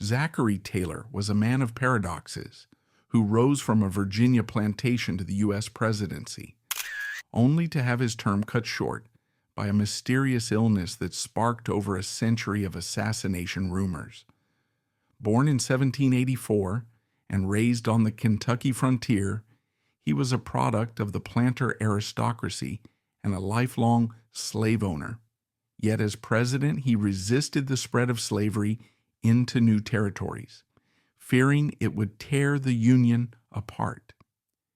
Zachary Taylor was a man of paradoxes who rose from a Virginia plantation to the U.S. presidency, only to have his term cut short by a mysterious illness that sparked over a century of assassination rumors. Born in 1784 and raised on the Kentucky frontier, he was a product of the planter aristocracy and a lifelong slave owner. Yet as president, he resisted the spread of slavery into new territories, fearing it would tear the Union apart.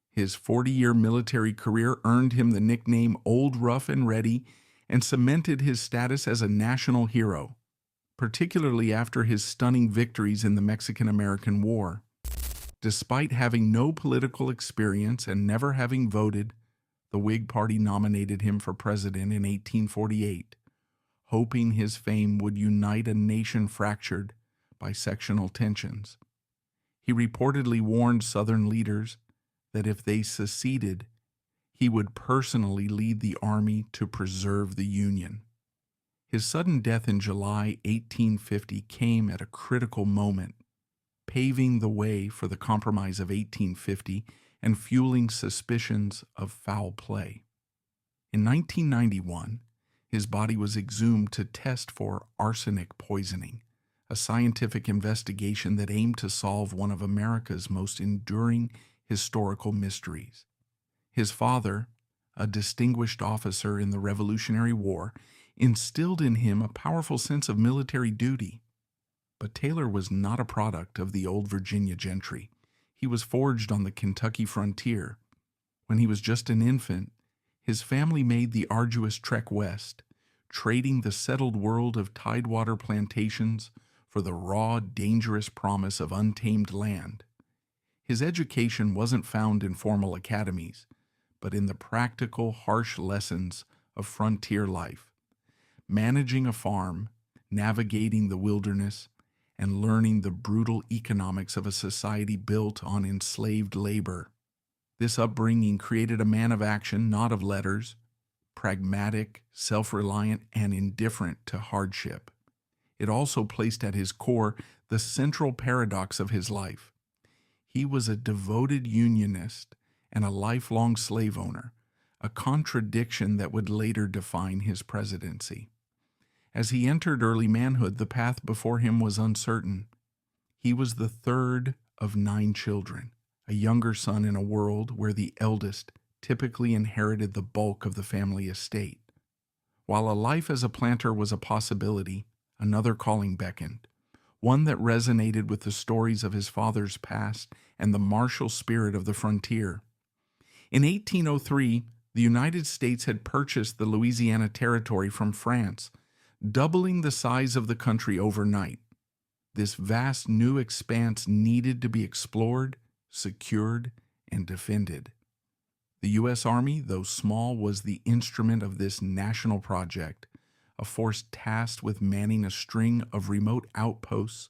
His 40-year military career earned him the nickname Old Rough and Ready and cemented his status as a national hero, particularly after his stunning victories in the Mexican-American War. Despite having no political experience and never having voted, the Whig Party nominated him for president in 1848, hoping his fame would unite a nation fractured by sectional tensions. He reportedly warned Southern leaders that if they seceded, he would personally lead the army to preserve the Union. His sudden death in July 1850 came at a critical moment, paving the way for the Compromise of 1850 and fueling suspicions of foul play. In 1991, his body was exhumed to test for arsenic poisoning, a scientific investigation that aimed to solve one of America's most enduring historical mysteries. His father, a distinguished officer in the Revolutionary War, instilled in him a powerful sense of military duty. But Taylor was not a product of the old Virginia gentry. He was forged on the Kentucky frontier. When he was just an infant, his family made the arduous trek west, trading the settled world of tidewater plantations for the raw, dangerous promise of untamed land. His education wasn't found in formal academies, but in the practical, harsh lessons of frontier life, managing a farm, navigating the wilderness, and learning the brutal economics of a society built on enslaved labor. This upbringing created a man of action, not of letters, pragmatic, self-reliant, and indifferent to hardship. It also placed at his core the central paradox of his life. He was a devoted Unionist and a lifelong slave owner, a contradiction that would later define his presidency. As he entered early manhood, the path before him was uncertain. He was the third of 9 children, a younger son in a world where the eldest typically inherited the bulk of the family estate. While a life as a planter was a possibility, another calling beckoned, one that resonated with the stories of his father's past and the martial spirit of the frontier. In 1803, the United States had purchased the Louisiana Territory from France, doubling the size of the country overnight. This vast new expanse needed to be explored, secured, and defended. The U.S. Army, though small, was the instrument of this national project, a force tasked with manning a string of remote outposts,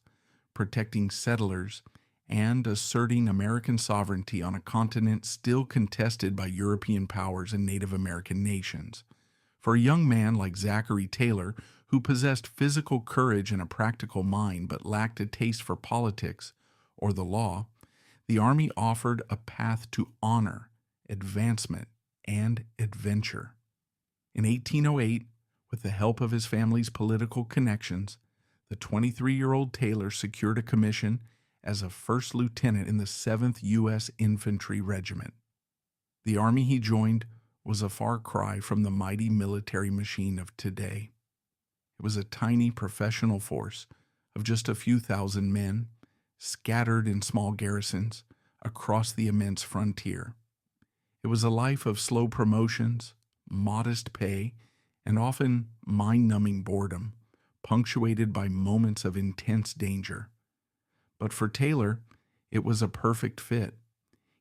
protecting settlers, and asserting American sovereignty on a continent still contested by European powers and Native American nations. For a young man like Zachary Taylor, who possessed physical courage and a practical mind but lacked a taste for politics or the law, the Army offered a path to honor, advancement, and adventure. In 1808, with the help of his family's political connections, the 23-year-old Taylor secured a commission as a first lieutenant in the 7th U.S. Infantry Regiment. The Army he joined was a far cry from the mighty military machine of today. It was a tiny professional force of just a few thousand men, scattered in small garrisons across the immense frontier. It was a life of slow promotions, modest pay, and often mind-numbing boredom, punctuated by moments of intense danger. But for Taylor, it was a perfect fit.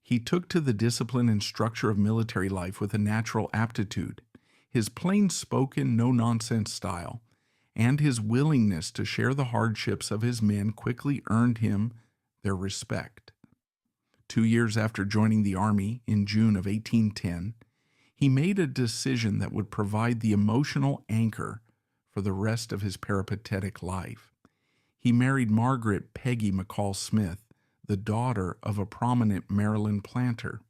He took to the discipline and structure of military life with a natural aptitude. His plain-spoken, no-nonsense style and his willingness to share the hardships of his men quickly earned him their respect. 2 years after joining the Army in June of 1810, he made a decision that would provide the emotional anchor for the rest of his peripatetic life. He married Margaret Peggy McCall Smith, the daughter of a prominent Maryland planter.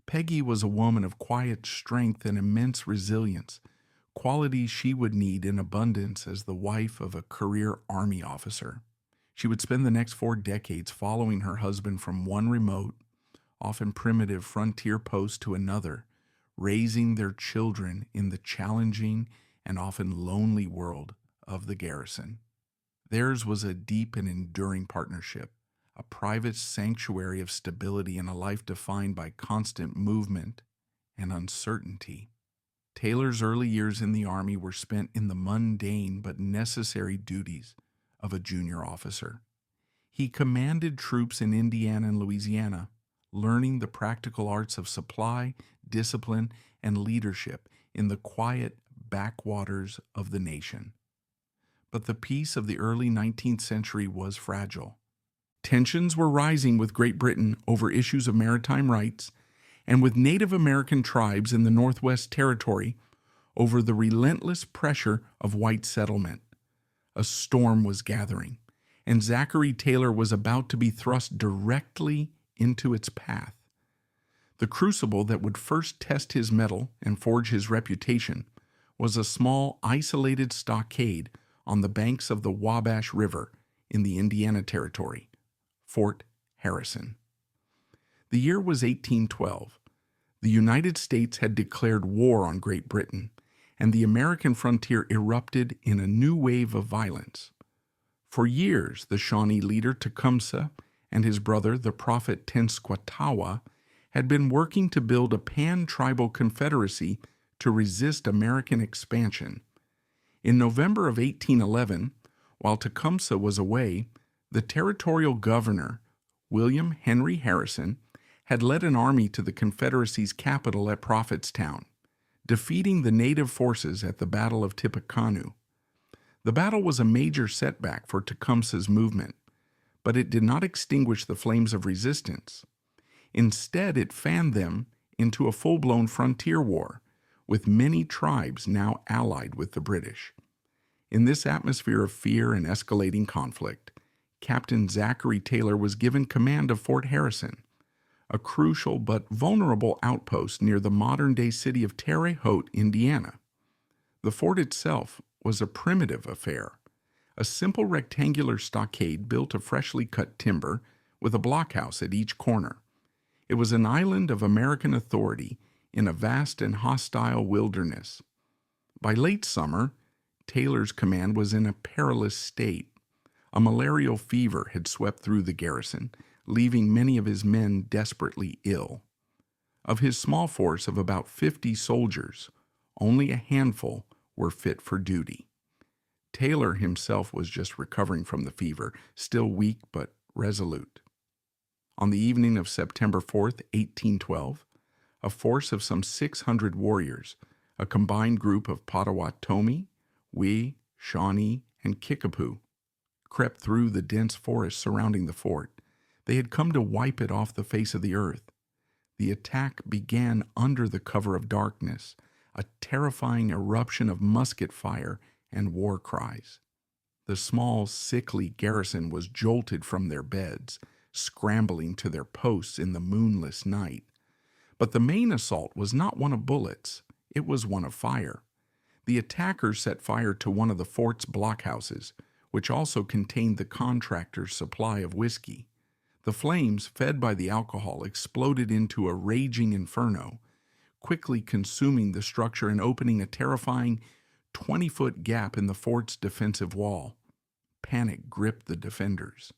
Peggy was a woman of quiet strength and immense resilience, qualities she would need in abundance as the wife of a career Army officer. She would spend the next 4 decades following her husband from one remote, often primitive frontier post to another, raising their children in the challenging and often lonely world of the garrison. Theirs was a deep and enduring partnership, a private sanctuary of stability in a life defined by constant movement and uncertainty. Taylor's early years in the Army were spent in the mundane but necessary duties of a junior officer. He commanded troops in Indiana and Louisiana, learning the practical arts of supply, discipline, and leadership in the quiet backwaters of the nation. But the peace of the early 19th century was fragile. Tensions were rising with Great Britain over issues of maritime rights and with Native American tribes in the Northwest Territory over the relentless pressure of white settlement. A storm was gathering, and Zachary Taylor was about to be thrust directly into its path. The crucible that would first test his mettle and forge his reputation was a small, isolated stockade on the banks of the Wabash River in the Indiana Territory, Fort Harrison. The year was 1812. The United States had declared war on Great Britain, and the American frontier erupted in a new wave of violence. For years, the Shawnee leader Tecumseh and his brother, the prophet Tenskwatawa, had been working to build a pan-tribal confederacy to resist American expansion. In November of 1811, while Tecumseh was away, the territorial governor, William Henry Harrison, had led an army to the Confederacy's capital at Prophetstown, defeating the native forces at the Battle of Tippecanoe. The battle was a major setback for Tecumseh's movement, but it did not extinguish the flames of resistance. Instead, it fanned them into a full-blown frontier war, with many tribes now allied with the British. In this atmosphere of fear and escalating conflict, Captain Zachary Taylor was given command of Fort Harrison, a crucial but vulnerable outpost near the modern-day city of Terre Haute, Indiana. The fort itself was a primitive affair, a simple rectangular stockade built of freshly cut timber with a blockhouse at each corner. It was an island of American authority in a vast and hostile wilderness. By late summer, Taylor's command was in a perilous state. A malarial fever had swept through the garrison, leaving many of his men desperately ill. Of his small force of about 50 soldiers, only a handful were fit for duty. Taylor himself was just recovering from the fever, still weak but resolute. On the evening of September 4th, 1812, a force of some 600 warriors, a combined group of Potawatomi, Wee, Shawnee, and Kickapoo, crept through the dense forest surrounding the fort. They had come to wipe it off the face of the earth. The attack began under the cover of darkness, a terrifying eruption of musket fire and war cries. The small, sickly garrison was jolted from their beds, scrambling to their posts in the moonless night. But the main assault was not one of bullets, it was one of fire. The attackers set fire to one of the fort's blockhouses, which also contained the contractor's supply of whiskey. The flames, fed by the alcohol, exploded into a raging inferno, quickly consuming the structure and opening a terrifying 20-foot gap in the fort's defensive wall. Panic gripped the defenders.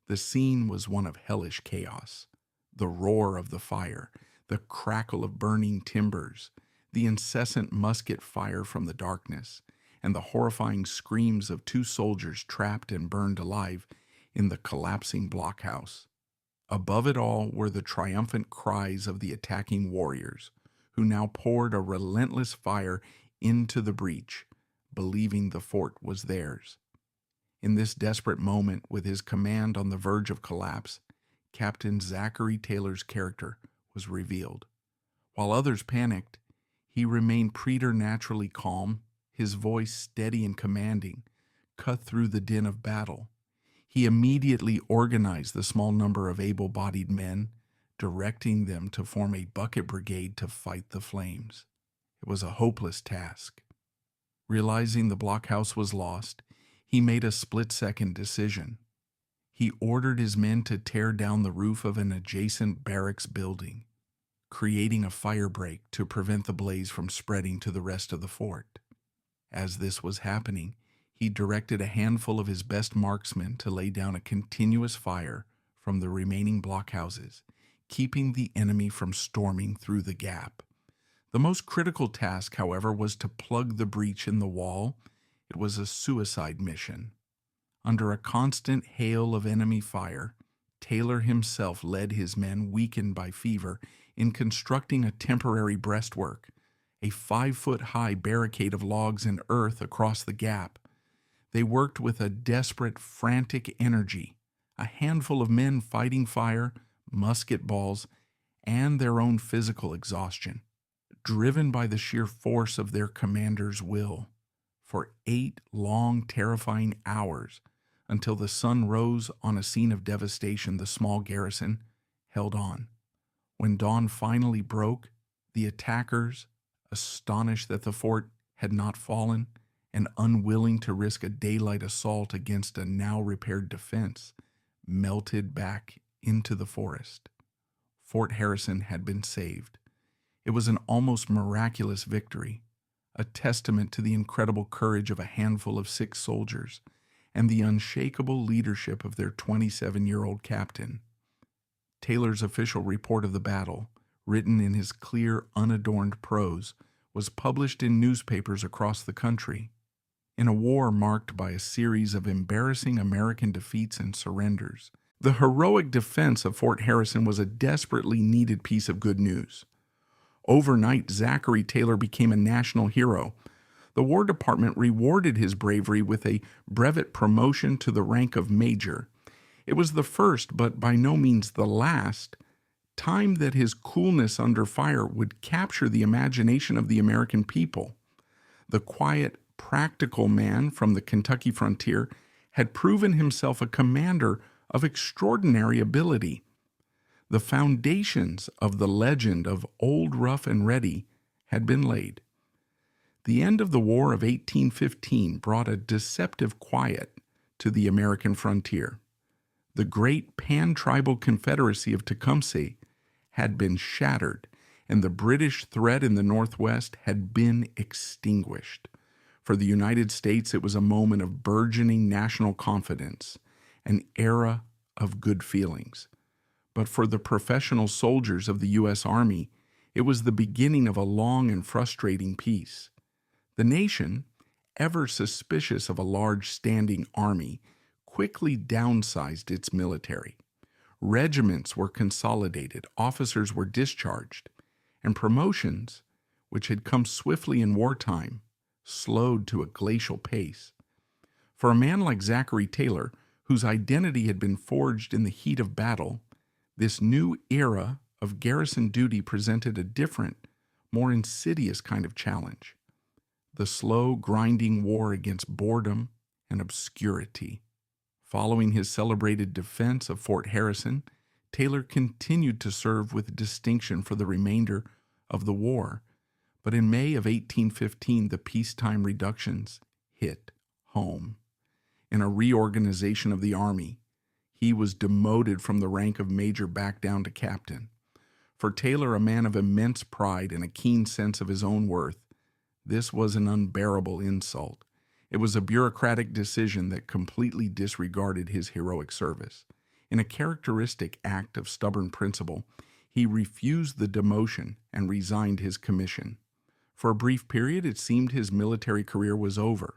The scene was one of hellish chaos. The roar of the fire, the crackle of burning timbers, the incessant musket fire from the darkness, and the horrifying screams of 2 soldiers trapped and burned alive in the collapsing blockhouse. Above it all were the triumphant cries of the attacking warriors, who now poured a relentless fire into the breach, believing the fort was theirs. In this desperate moment, with his command on the verge of collapse, Captain Zachary Taylor's character was revealed. While others panicked, he remained preternaturally calm, his voice steady and commanding, cut through the din of battle. He immediately organized the small number of able-bodied men, directing them to form a bucket brigade to fight the flames. It was a hopeless task. Realizing the blockhouse was lost, he made a split-second decision. He ordered his men to tear down the roof of an adjacent barracks building, creating a fire break to prevent the blaze from spreading to the rest of the fort. As this was happening, he directed a handful of his best marksmen to lay down a continuous fire from the remaining blockhouses, keeping the enemy from storming through the gap. The most critical task, however, was to plug the breach in the wall. It was a suicide mission. Under a constant hail of enemy fire, Taylor himself led his men, weakened by fever, in constructing a temporary breastwork, a 5-foot-high barricade of logs and earth across the gap. They worked with a desperate, frantic energy, a handful of men fighting fire, musket balls, and their own physical exhaustion, driven by the sheer force of their commander's will. For 8 long, terrifying hours, until the sun rose on a scene of devastation, the small garrison held on. When dawn finally broke, the attackers, astonished that the fort had not fallen and unwilling to risk a daylight assault against a now repaired defense, melted back into the forest. Fort Harrison had been saved. It was an almost miraculous victory, a testament to the incredible courage of a handful of 6 soldiers and the unshakable leadership of their 27-year-old captain. Taylor's official report of the battle, written in his clear, unadorned prose, was published in newspapers across the country. In a war marked by a series of embarrassing American defeats and surrenders, the heroic defense of Fort Harrison was a desperately needed piece of good news. Overnight, Zachary Taylor became a national hero. The War Department rewarded his bravery with a brevet promotion to the rank of major. It was the first, but by no means the last, time that his coolness under fire would capture the imagination of the American people. The quiet, practical man from the Kentucky frontier had proven himself a commander of extraordinary ability. The foundations of the legend of Old Rough and Ready had been laid. The end of the War of 1815 brought a deceptive quiet to the American frontier. The great pan-tribal confederacy of Tecumseh had been shattered, and the British threat in the Northwest had been extinguished. For the United States, it was a moment of burgeoning national confidence, an era of good feelings. But for the professional soldiers of the U.S. Army, it was the beginning of a long and frustrating peace. The nation, ever suspicious of a large standing army, quickly downsized its military. Regiments were consolidated, officers were discharged, and promotions, which had come swiftly in wartime, slowed to a glacial pace. For a man like Zachary Taylor, whose identity had been forged in the heat of battle, this new era of garrison duty presented a different, more insidious kind of challenge: the slow, grinding war against boredom and obscurity. Following his celebrated defense of Fort Harrison, Taylor continued to serve with distinction for the remainder of the war, but in May of 1815, the peacetime reductions hit home. In a reorganization of the Army, he was demoted from the rank of major back down to captain. For Taylor, a man of immense pride and a keen sense of his own worth, this was an unbearable insult. It was a bureaucratic decision that completely disregarded his heroic service. In a characteristic act of stubborn principle, he refused the demotion and resigned his commission. For a brief period, it seemed his military career was over.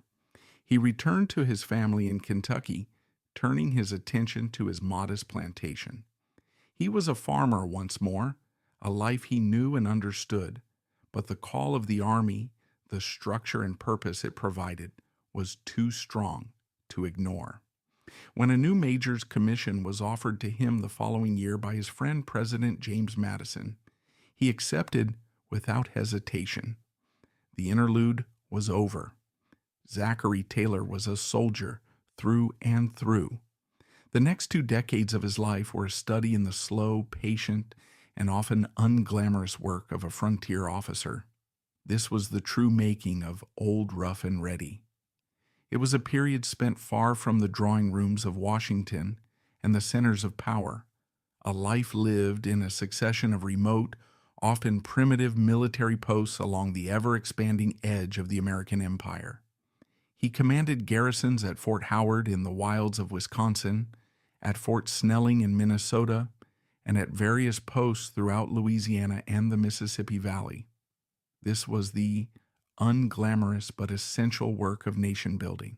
He returned to his family in Kentucky, turning his attention to his modest plantation. He was a farmer once more, a life he knew and understood, but the call of the Army, the structure and purpose it provided, was too strong to ignore. When a new major's commission was offered to him the following year by his friend President James Madison, he accepted without hesitation. The interlude was over. Zachary Taylor was a soldier through and through. The next 2 decades of his life were a study in the slow, patient, and often unglamorous work of a frontier officer. This was the true making of Old Rough and Ready. It was a period spent far from the drawing rooms of Washington and the centers of power, a life lived in a succession of remote, often primitive military posts along the ever-expanding edge of the American empire. He commanded garrisons at Fort Howard in the wilds of Wisconsin, at Fort Snelling in Minnesota, and at various posts throughout Louisiana and the Mississippi Valley. This was the unglamorous but essential work of nation building,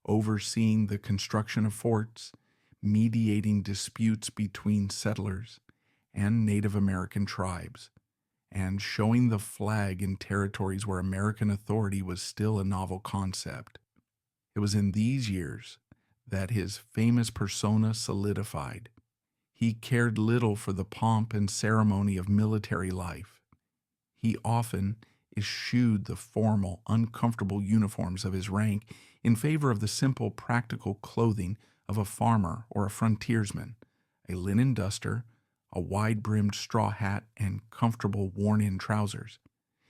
overseeing the construction of forts, mediating disputes between settlers and Native American tribes, and showing the flag in territories where American authority was still a novel concept. It was in these years that his famous persona solidified. He cared little for the pomp and ceremony of military life. He often eschewed the formal, uncomfortable uniforms of his rank in favor of the simple, practical clothing of a farmer or a frontiersman, a linen duster, a wide-brimmed straw hat, and comfortable worn-in trousers.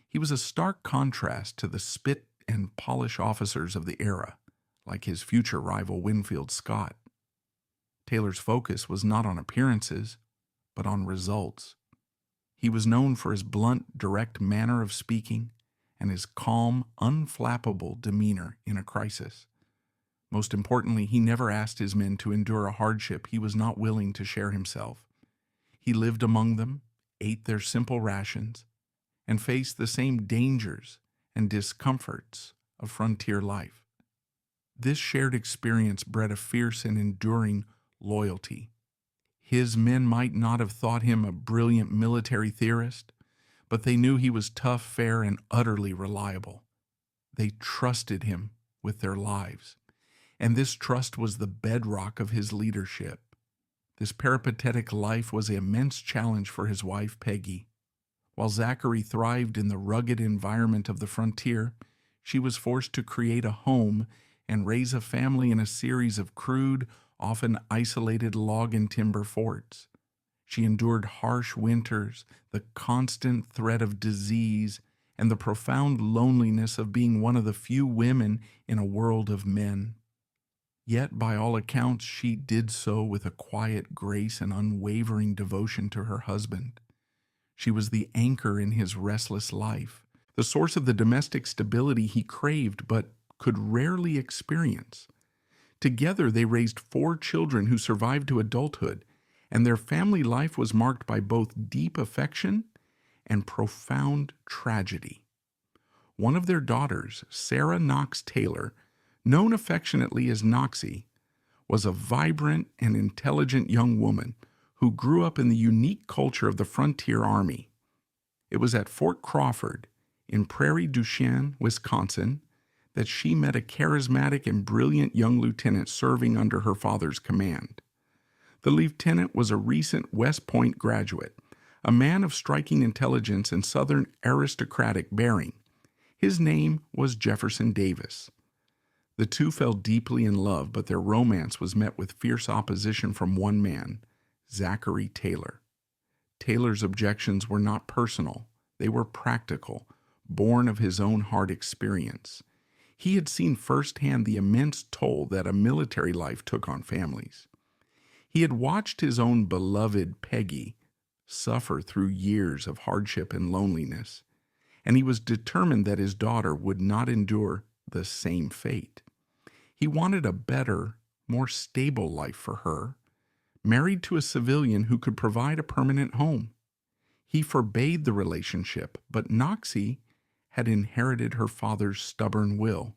He was a stark contrast to the spit and polish officers of the era, like his future rival Winfield Scott. Taylor's focus was not on appearances, but on results. He was known for his blunt, direct manner of speaking and his calm, unflappable demeanor in a crisis. Most importantly, he never asked his men to endure a hardship he was not willing to share himself. He lived among them, ate their simple rations, and faced the same dangers and discomforts of frontier life. This shared experience bred a fierce and enduring loyalty. His men might not have thought him a brilliant military theorist, but they knew he was tough, fair, and utterly reliable. They trusted him with their lives, and this trust was the bedrock of his leadership. This peripatetic life was an immense challenge for his wife, Peggy. While Zachary thrived in the rugged environment of the frontier, she was forced to create a home and raise a family in a series of crude, often isolated log and timber forts. She endured harsh winters, the constant threat of disease, and the profound loneliness of being one of the few women in a world of men. Yet, by all accounts, she did so with a quiet grace and unwavering devotion to her husband. She was the anchor in his restless life, the source of the domestic stability he craved but could rarely experience. Together, they raised 4 children who survived to adulthood, and their family life was marked by both deep affection and profound tragedy. One of their daughters, Sarah Knox Taylor, known affectionately as Noxie, was a vibrant and intelligent young woman who grew up in the unique culture of the Frontier Army. It was at Fort Crawford, in Prairie du Chien, Wisconsin, that she met a charismatic and brilliant young lieutenant serving under her father's command. The lieutenant was a recent West Point graduate, a man of striking intelligence and Southern aristocratic bearing. His name was Jefferson Davis. The two fell deeply in love, but their romance was met with fierce opposition from one man, Zachary Taylor. Taylor's objections were not personal, they were practical, born of his own hard experience. He had seen firsthand the immense toll that a military life took on families. He had watched his own beloved Peggy suffer through years of hardship and loneliness, and he was determined that his daughter would not endure the same fate. He wanted a better, more stable life for her, married to a civilian who could provide a permanent home. He forbade the relationship, but Noxie had inherited her father's stubborn will.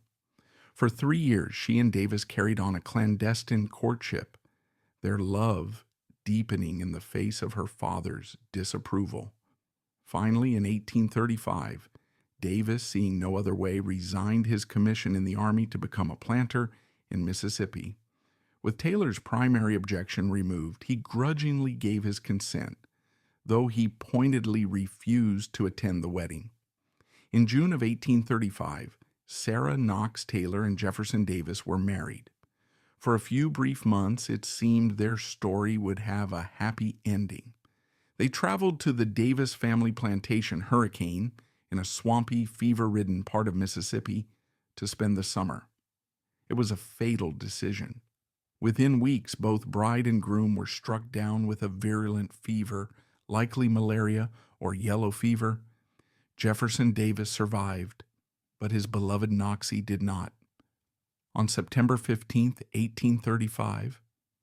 For 3 years, she and Davis carried on a clandestine courtship, their love deepening in the face of her father's disapproval. Finally, in 1835, Davis, seeing no other way, resigned his commission in the Army to become a planter in Mississippi. With Taylor's primary objection removed, he grudgingly gave his consent, though he pointedly refused to attend the wedding. In June of 1835, Sarah Knox Taylor and Jefferson Davis were married. For a few brief months, it seemed their story would have a happy ending. They traveled to the Davis family plantation Hurricane in a swampy, fever-ridden part of Mississippi to spend the summer. It was a fatal decision. Within weeks, both bride and groom were struck down with a virulent fever, likely malaria or yellow fever. Jefferson Davis survived, but his beloved Noxie did not. On September 15, 1835,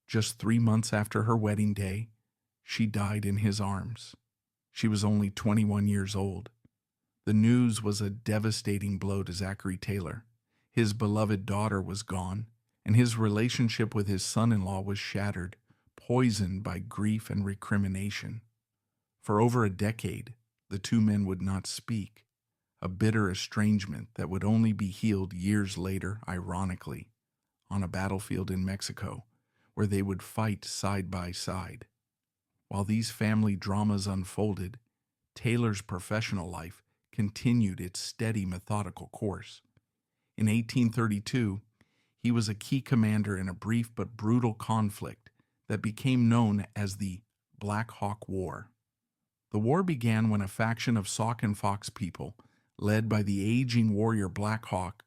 just 3 months after her wedding day, she died in his arms. She was only 21 years old. The news was a devastating blow to Zachary Taylor. His beloved daughter was gone, and his relationship with his son-in-law was shattered, poisoned by grief and recrimination. For over a decade, the two men would not speak, a bitter estrangement that would only be healed years later, ironically, on a battlefield in Mexico, where they would fight side by side. While these family dramas unfolded, Taylor's professional life continued its steady, methodical course. In 1832, he was a key commander in a brief but brutal conflict that became known as the Black Hawk War. The war began when a faction of Sauk and Fox people, led by the aging warrior Black Hawk,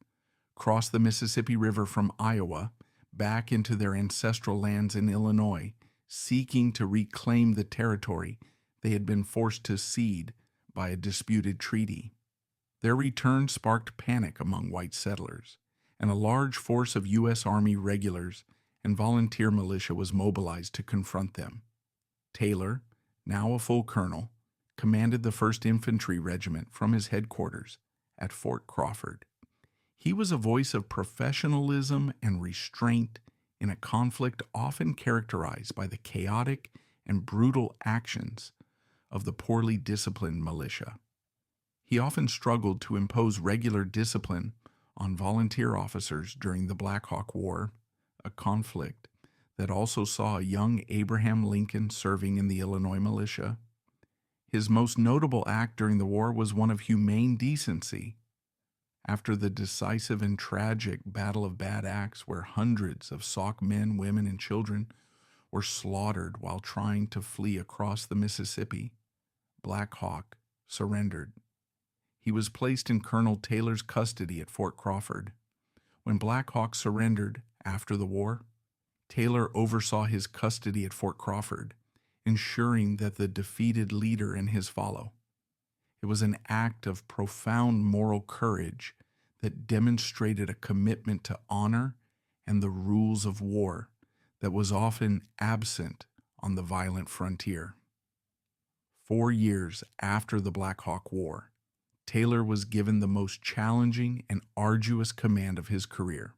crossed the Mississippi River from Iowa back into their ancestral lands in Illinois, seeking to reclaim the territory they had been forced to cede by a disputed treaty. Their return sparked panic among white settlers, and a large force of U.S. Army regulars and volunteer militia was mobilized to confront them. Taylor, now a full colonel, commanded the 1st Infantry Regiment from his headquarters at Fort Crawford. He was a voice of professionalism and restraint in a conflict often characterized by the chaotic and brutal actions of the poorly disciplined militia. He often struggled to impose regular discipline on volunteer officers during the Black Hawk War, a conflict that also saw a young Abraham Lincoln serving in the Illinois militia. His most notable act during the war was one of humane decency. After the decisive and tragic Battle of Bad Axe, where hundreds of Sauk men, women, and children were slaughtered while trying to flee across the Mississippi, Black Hawk surrendered. He was placed in Colonel Taylor's custody at Fort Crawford. When Black Hawk surrendered after the war, Taylor oversaw his custody at Fort Crawford, ensuring that the defeated leader and his follow. It was an act of profound moral courage that demonstrated a commitment to honor and the rules of war that was often absent on the violent frontier. 4 years after the Black Hawk War, Taylor was given the most challenging and arduous command of his career.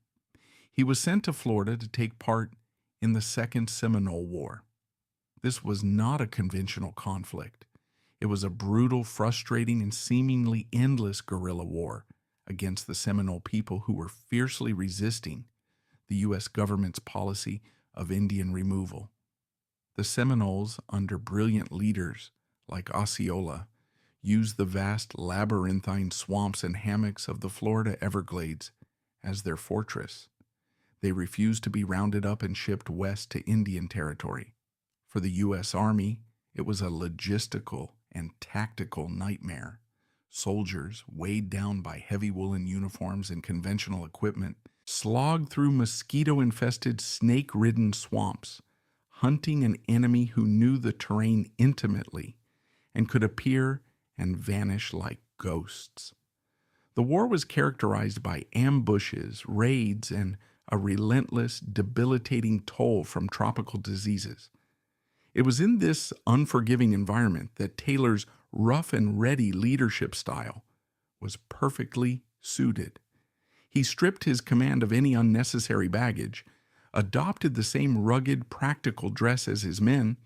He was sent to Florida to take part in the Second Seminole War. This was not a conventional conflict. It was a brutal, frustrating, and seemingly endless guerrilla war against the Seminole people who were fiercely resisting the U.S. government's policy of Indian removal. The Seminoles, under brilliant leaders like Osceola, used the vast labyrinthine swamps and hammocks of the Florida Everglades as their fortress. They refused to be rounded up and shipped west to Indian Territory. For the U.S. Army, it was a logistical and tactical nightmare. Soldiers, weighed down by heavy woolen uniforms and conventional equipment, slogged through mosquito-infested, snake-ridden swamps, hunting an enemy who knew the terrain intimately and could appear and vanish like ghosts. The war was characterized by ambushes, raids, and a relentless, debilitating toll from tropical diseases. It was in this unforgiving environment that Taylor's rough and ready leadership style was perfectly suited. He stripped his command of any unnecessary baggage, adopted the same rugged, practical dress as his men,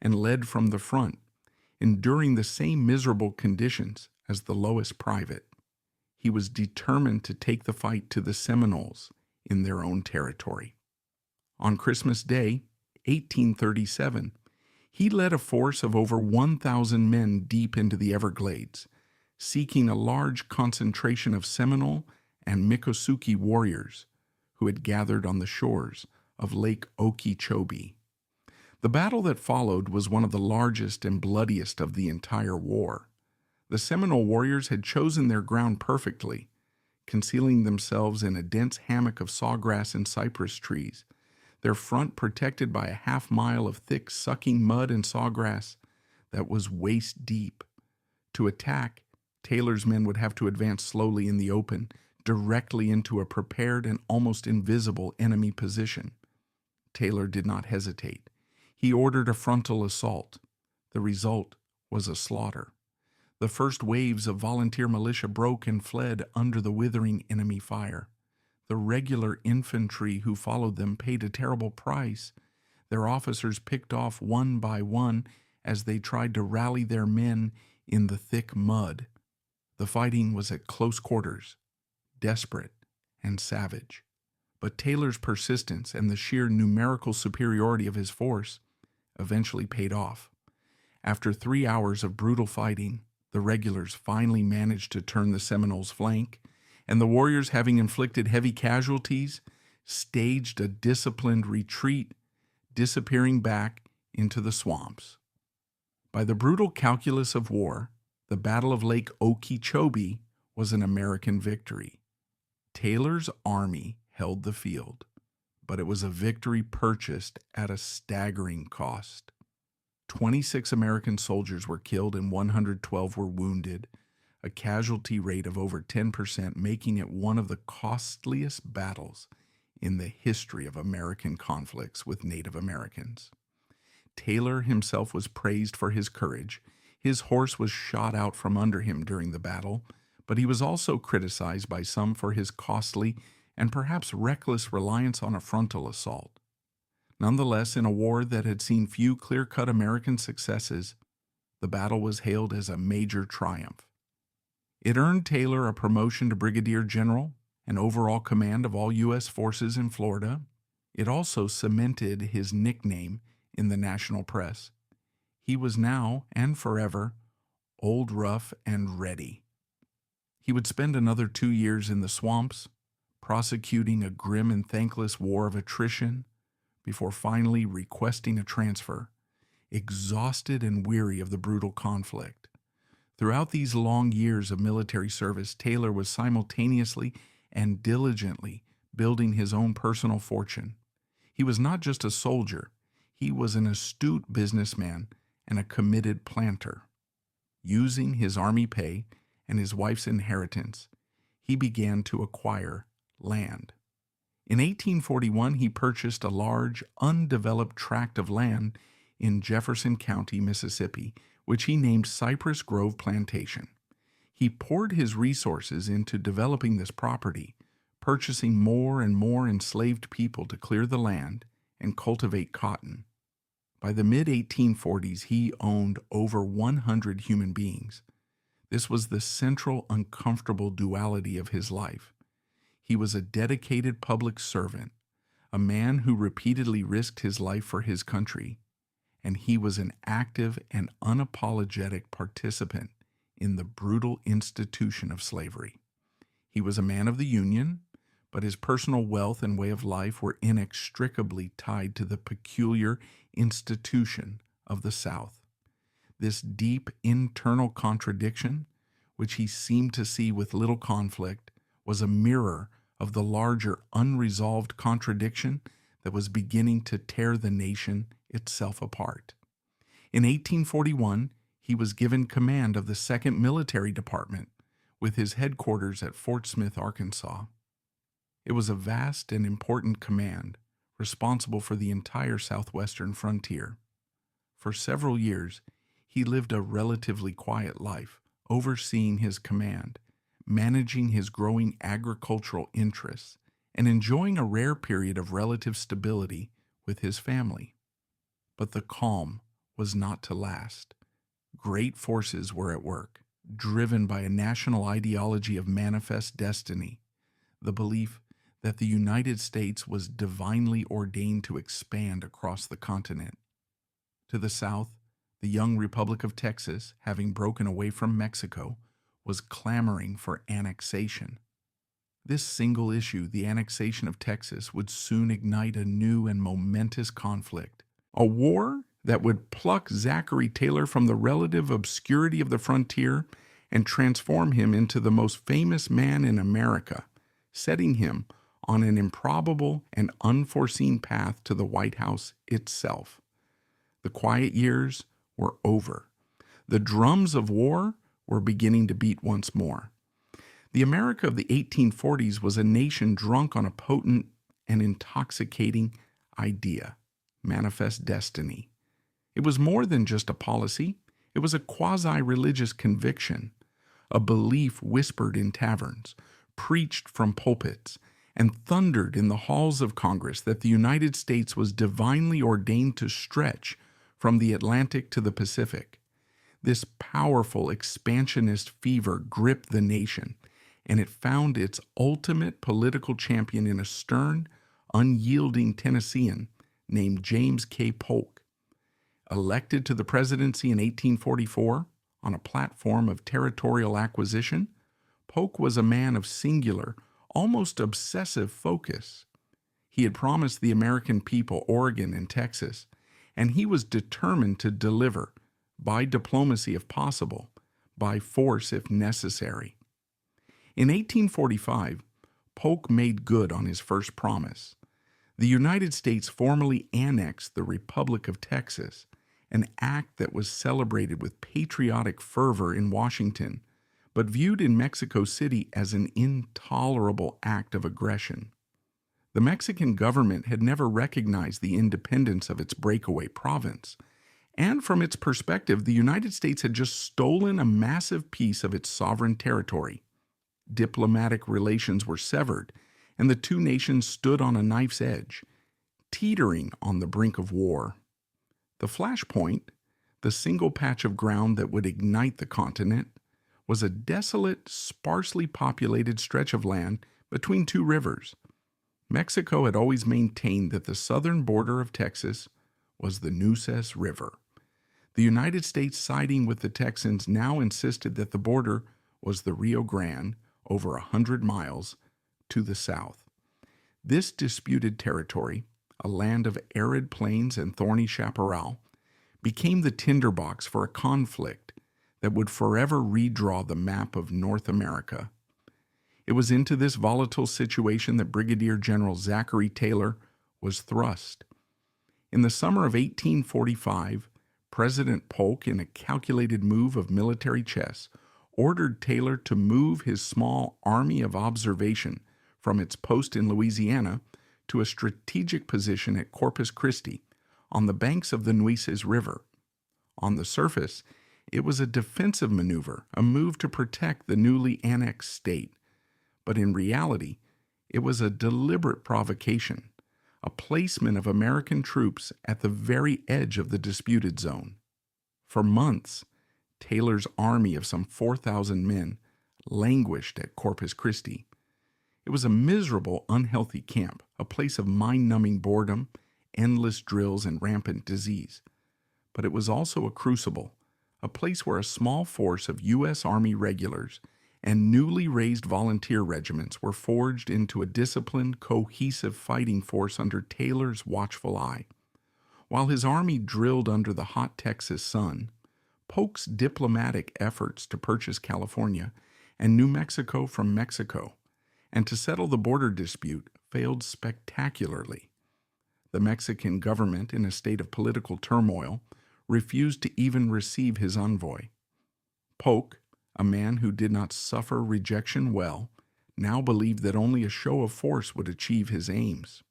and led from the front, enduring the same miserable conditions as the lowest private. He was determined to take the fight to the Seminoles in their own territory. On Christmas Day, 1837, he led a force of over 1,000 men deep into the Everglades, seeking a large concentration of Seminole and Miccosukee warriors who had gathered on the shores of Lake Okeechobee. The battle that followed was one of the largest and bloodiest of the entire war. The Seminole warriors had chosen their ground perfectly, concealing themselves in a dense hammock of sawgrass and cypress trees, their front protected by a half-mile of thick, sucking mud and sawgrass that was waist-deep. To attack, Taylor's men would have to advance slowly in the open, directly into a prepared and almost invisible enemy position. Taylor did not hesitate. He ordered a frontal assault. The result was a slaughter. The first waves of volunteer militia broke and fled under the withering enemy fire. The regular infantry who followed them paid a terrible price. Their officers picked off one by one as they tried to rally their men in the thick mud. The fighting was at close quarters, desperate and savage. But Taylor's persistence and the sheer numerical superiority of his force eventually paid off. After 3 hours of brutal fighting, the regulars finally managed to turn the Seminoles' flank, and the warriors, having inflicted heavy casualties, staged a disciplined retreat, disappearing back into the swamps. By the brutal calculus of war, the Battle of Lake Okeechobee was an American victory. Taylor's army held the field, but it was a victory purchased at a staggering cost. 26 American soldiers were killed and 112 were wounded, a casualty rate of over 10%, making it one of the costliest battles in the history of American conflicts with Native Americans. Taylor himself was praised for his courage. His horse was shot out from under him during the battle, but he was also criticized by some for his costly and perhaps reckless reliance on a frontal assault. Nonetheless, in a war that had seen few clear-cut American successes, the battle was hailed as a major triumph. It earned Taylor a promotion to brigadier general and overall command of all U.S. forces in Florida. It also cemented his nickname in the national press. He was now, and forever, Old Rough and Ready. He would spend another 2 years in the swamps, prosecuting a grim and thankless war of attrition, before finally requesting a transfer, exhausted and weary of the brutal conflict. Throughout these long years of military service, Taylor was simultaneously and diligently building his own personal fortune. He was not just a soldier, he was an astute businessman and a committed planter. Using his army pay and his wife's inheritance, he began to acquire land. In 1841, he purchased a large, undeveloped tract of land in Jefferson County, Mississippi, which he named Cypress Grove Plantation. He poured his resources into developing this property, purchasing more and more enslaved people to clear the land and cultivate cotton. By the mid-1840s, he owned over 100 human beings. This was the central, uncomfortable duality of his life. He was a dedicated public servant, a man who repeatedly risked his life for his country, and he was an active and unapologetic participant in the brutal institution of slavery. He was a man of the Union, but his personal wealth and way of life were inextricably tied to the peculiar institution of the South. This deep internal contradiction, which he seemed to see with little conflict, was a mirror of the larger unresolved contradiction that was beginning to tear the nation itself apart. In 1841, he was given command of the 2nd Military Department, with his headquarters at Fort Smith, Arkansas. It was a vast and important command, responsible for the entire southwestern frontier. For several years, he lived a relatively quiet life, overseeing his command, managing his growing agricultural interests, and enjoying a rare period of relative stability with his family. But the calm was not to last. Great forces were at work, driven by a national ideology of manifest destiny, the belief that the United States was divinely ordained to expand across the continent. To the south, the young Republic of Texas, having broken away from Mexico, was clamoring for annexation. This single issue, the annexation of Texas, would soon ignite a new and momentous conflict. A war that would pluck Zachary Taylor from the relative obscurity of the frontier and transform him into the most famous man in America, setting him on an improbable and unforeseen path to the White House itself. The quiet years were over. The drums of war were beginning to beat once more. The America of the 1840s was a nation drunk on a potent and intoxicating idea, manifest destiny. It was more than just a policy. It was a quasi-religious conviction, a belief whispered in taverns, preached from pulpits, and thundered in the halls of Congress that the United States was divinely ordained to stretch from the Atlantic to the Pacific. This powerful expansionist fever gripped the nation, and it found its ultimate political champion in a stern, unyielding Tennessean named James K. Polk. Elected to the presidency in 1844 on a platform of territorial acquisition, Polk was a man of singular, almost obsessive focus. He had promised the American people Oregon and Texas, and he was determined to deliver, by diplomacy if possible, by force if necessary. In 1845, Polk made good on his first promise. The United States formally annexed the Republic of Texas, an act that was celebrated with patriotic fervor in Washington, but viewed in Mexico City as an intolerable act of aggression. The Mexican government had never recognized the independence of its breakaway province, and from its perspective, the United States had just stolen a massive piece of its sovereign territory. Diplomatic relations were severed, and the two nations stood on a knife's edge, teetering on the brink of war. The flashpoint, the single patch of ground that would ignite the continent, was a desolate, sparsely populated stretch of land between two rivers. Mexico had always maintained that the southern border of Texas was the Nueces River. The United States, siding with the Texans, now insisted that the border was the Rio Grande, over 100 miles to the south. This disputed territory, a land of arid plains and thorny chaparral, became the tinderbox for a conflict that would forever redraw the map of North America. It was into this volatile situation that Brigadier General Zachary Taylor was thrust. In the summer of 1845, President Polk, in a calculated move of military chess, ordered Taylor to move his small army of observation from its post in Louisiana to a strategic position at Corpus Christi on the banks of the Nueces River. On the surface, it was a defensive maneuver, a move to protect the newly annexed state. But in reality, it was a deliberate provocation, a placement of American troops at the very edge of the disputed zone. For months, Taylor's army of some 4,000 men languished at Corpus Christi. It was a miserable, unhealthy camp, a place of mind-numbing boredom, endless drills, and rampant disease. But it was also a crucible, a place where a small force of U.S. Army regulars and newly raised volunteer regiments were forged into a disciplined, cohesive fighting force under Taylor's watchful eye. While his army drilled under the hot Texas sun, Polk's diplomatic efforts to purchase California and New Mexico from Mexico and to settle the border dispute failed spectacularly. The Mexican government, in a state of political turmoil, refused to even receive his envoy. Polk, a man who did not suffer rejection well, now believed that only a show of force would achieve his aims.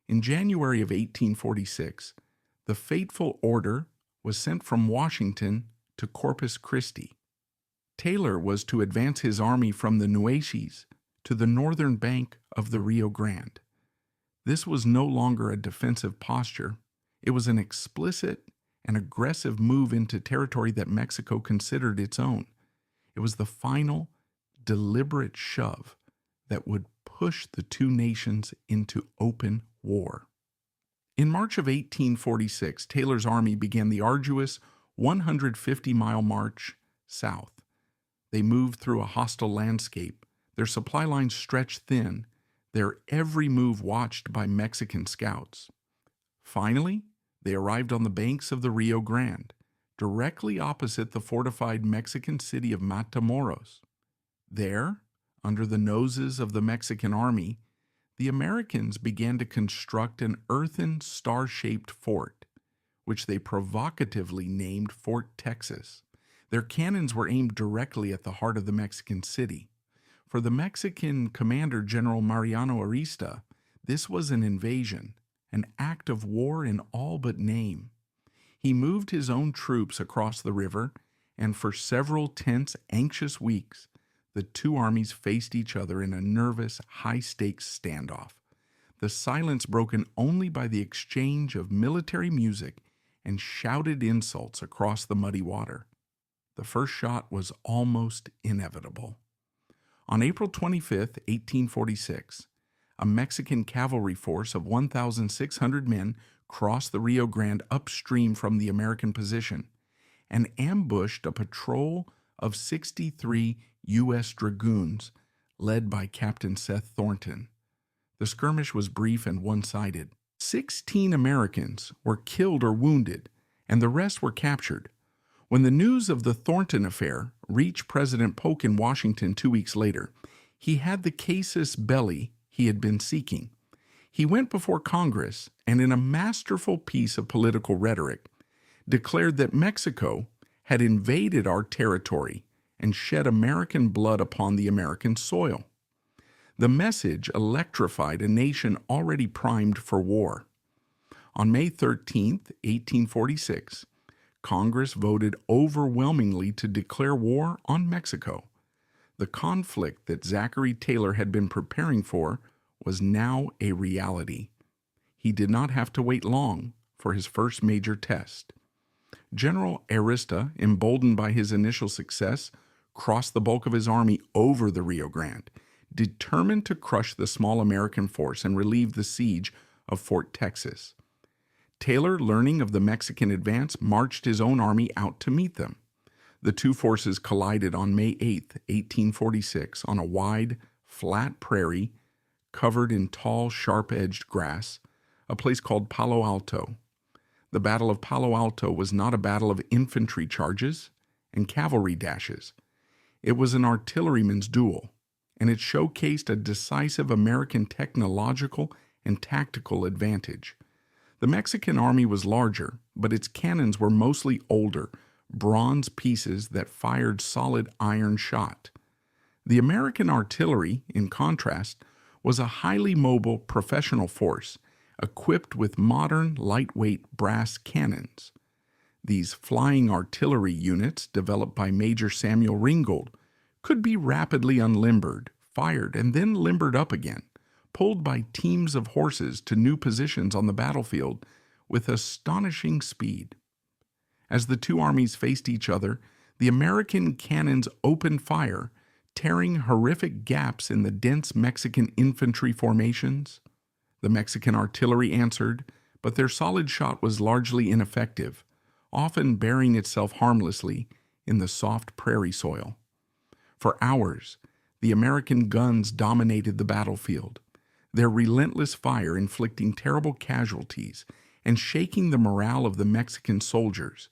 In January of 1846, the fateful order was sent from Washington to Corpus Christi. Taylor was to advance his army from the Nueces to the northern bank of the Rio Grande. This was no longer a defensive posture. It was an explicit and aggressive move into territory that Mexico considered its own. It was the final, deliberate shove that would push the two nations into open war. In March of 1846, Taylor's army began the arduous 150-mile march south. They moved through a hostile landscape Their supply lines stretched thin, their every move watched by Mexican scouts. Finally, they arrived on the banks of the Rio Grande, directly opposite the fortified Mexican city of Matamoros. There, under the noses of the Mexican army, the Americans began to construct an earthen star-shaped fort, which they provocatively named Fort Texas. Their cannons were aimed directly at the heart of the Mexican city. For the Mexican commander, General Mariano Arista, this was an invasion, an act of war in all but name. He moved his own troops across the river, and for several tense, anxious weeks, the two armies faced each other in a nervous, high-stakes standoff, the silence broken only by the exchange of military music and shouted insults across the muddy water. The first shot was almost inevitable. On April 25, 1846, a Mexican cavalry force of 1,600 men crossed the Rio Grande upstream from the American position and ambushed a patrol of 63 U.S. dragoons led by Captain Seth Thornton. The skirmish was brief and one-sided. 16 Americans were killed or wounded, and the rest were captured. When the news of the Thornton affair reached President Polk in Washington 2 weeks later, he had the casus belli he had been seeking. He went before Congress and, in a masterful piece of political rhetoric, declared that Mexico had invaded our territory and shed American blood upon the American soil. The message electrified a nation already primed for war. On May 13, 1846, Congress voted overwhelmingly to declare war on Mexico. The conflict that Zachary Taylor had been preparing for was now a reality. He did not have to wait long for his first major test. General Arista, emboldened by his initial success, crossed the bulk of his army over the Rio Grande, determined to crush the small American force and relieve the siege of Fort Texas. Taylor, learning of the Mexican advance, marched his own army out to meet them. The two forces collided on May 8, 1846, on a wide, flat prairie covered in tall, sharp-edged grass, a place called Palo Alto. The Battle of Palo Alto was not a battle of infantry charges and cavalry dashes. It was an artilleryman's duel, and it showcased a decisive American technological and tactical advantage. The Mexican army was larger, but its cannons were mostly older, bronze pieces that fired solid iron shot. The American artillery, in contrast, was a highly mobile professional force, equipped with modern, lightweight brass cannons. These flying artillery units, developed by Major Samuel Ringgold, could be rapidly unlimbered, fired, and then limbered up again, pulled by teams of horses to new positions on the battlefield with astonishing speed. As the two armies faced each other, the American cannons opened fire, tearing horrific gaps in the dense Mexican infantry formations. The Mexican artillery answered, but their solid shot was largely ineffective, often burying itself harmlessly in the soft prairie soil. For hours, the American guns dominated the battlefield, their relentless fire inflicting terrible casualties and shaking the morale of the Mexican soldiers,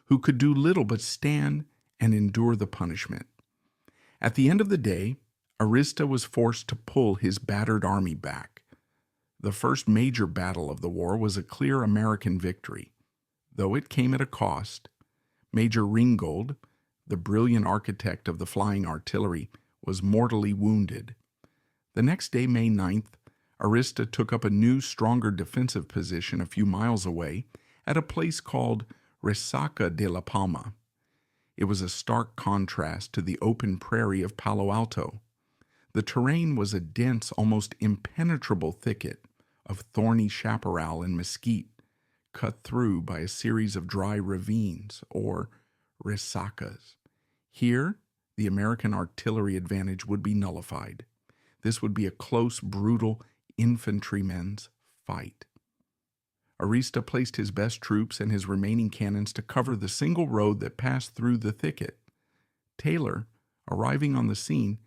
who could do little but stand and endure the punishment. At the end of the day, Arista was forced to pull his battered army back. The first major battle of the war was a clear American victory, though it came at a cost. Major Ringgold, the brilliant architect of the flying artillery, was mortally wounded. The next day, May 9th, Arista took up a new, stronger defensive position a few miles away at a place called Resaca de la Palma. It was a stark contrast to the open prairie of Palo Alto. The terrain was a dense, almost impenetrable thicket of thorny chaparral and mesquite, cut through by a series of dry ravines, or resacas. Here, the American artillery advantage would be nullified. This would be a close, brutal infantryman's fight. Arista placed his best troops and his remaining cannons to cover the single road that passed through the thicket. Taylor, arriving on the scene,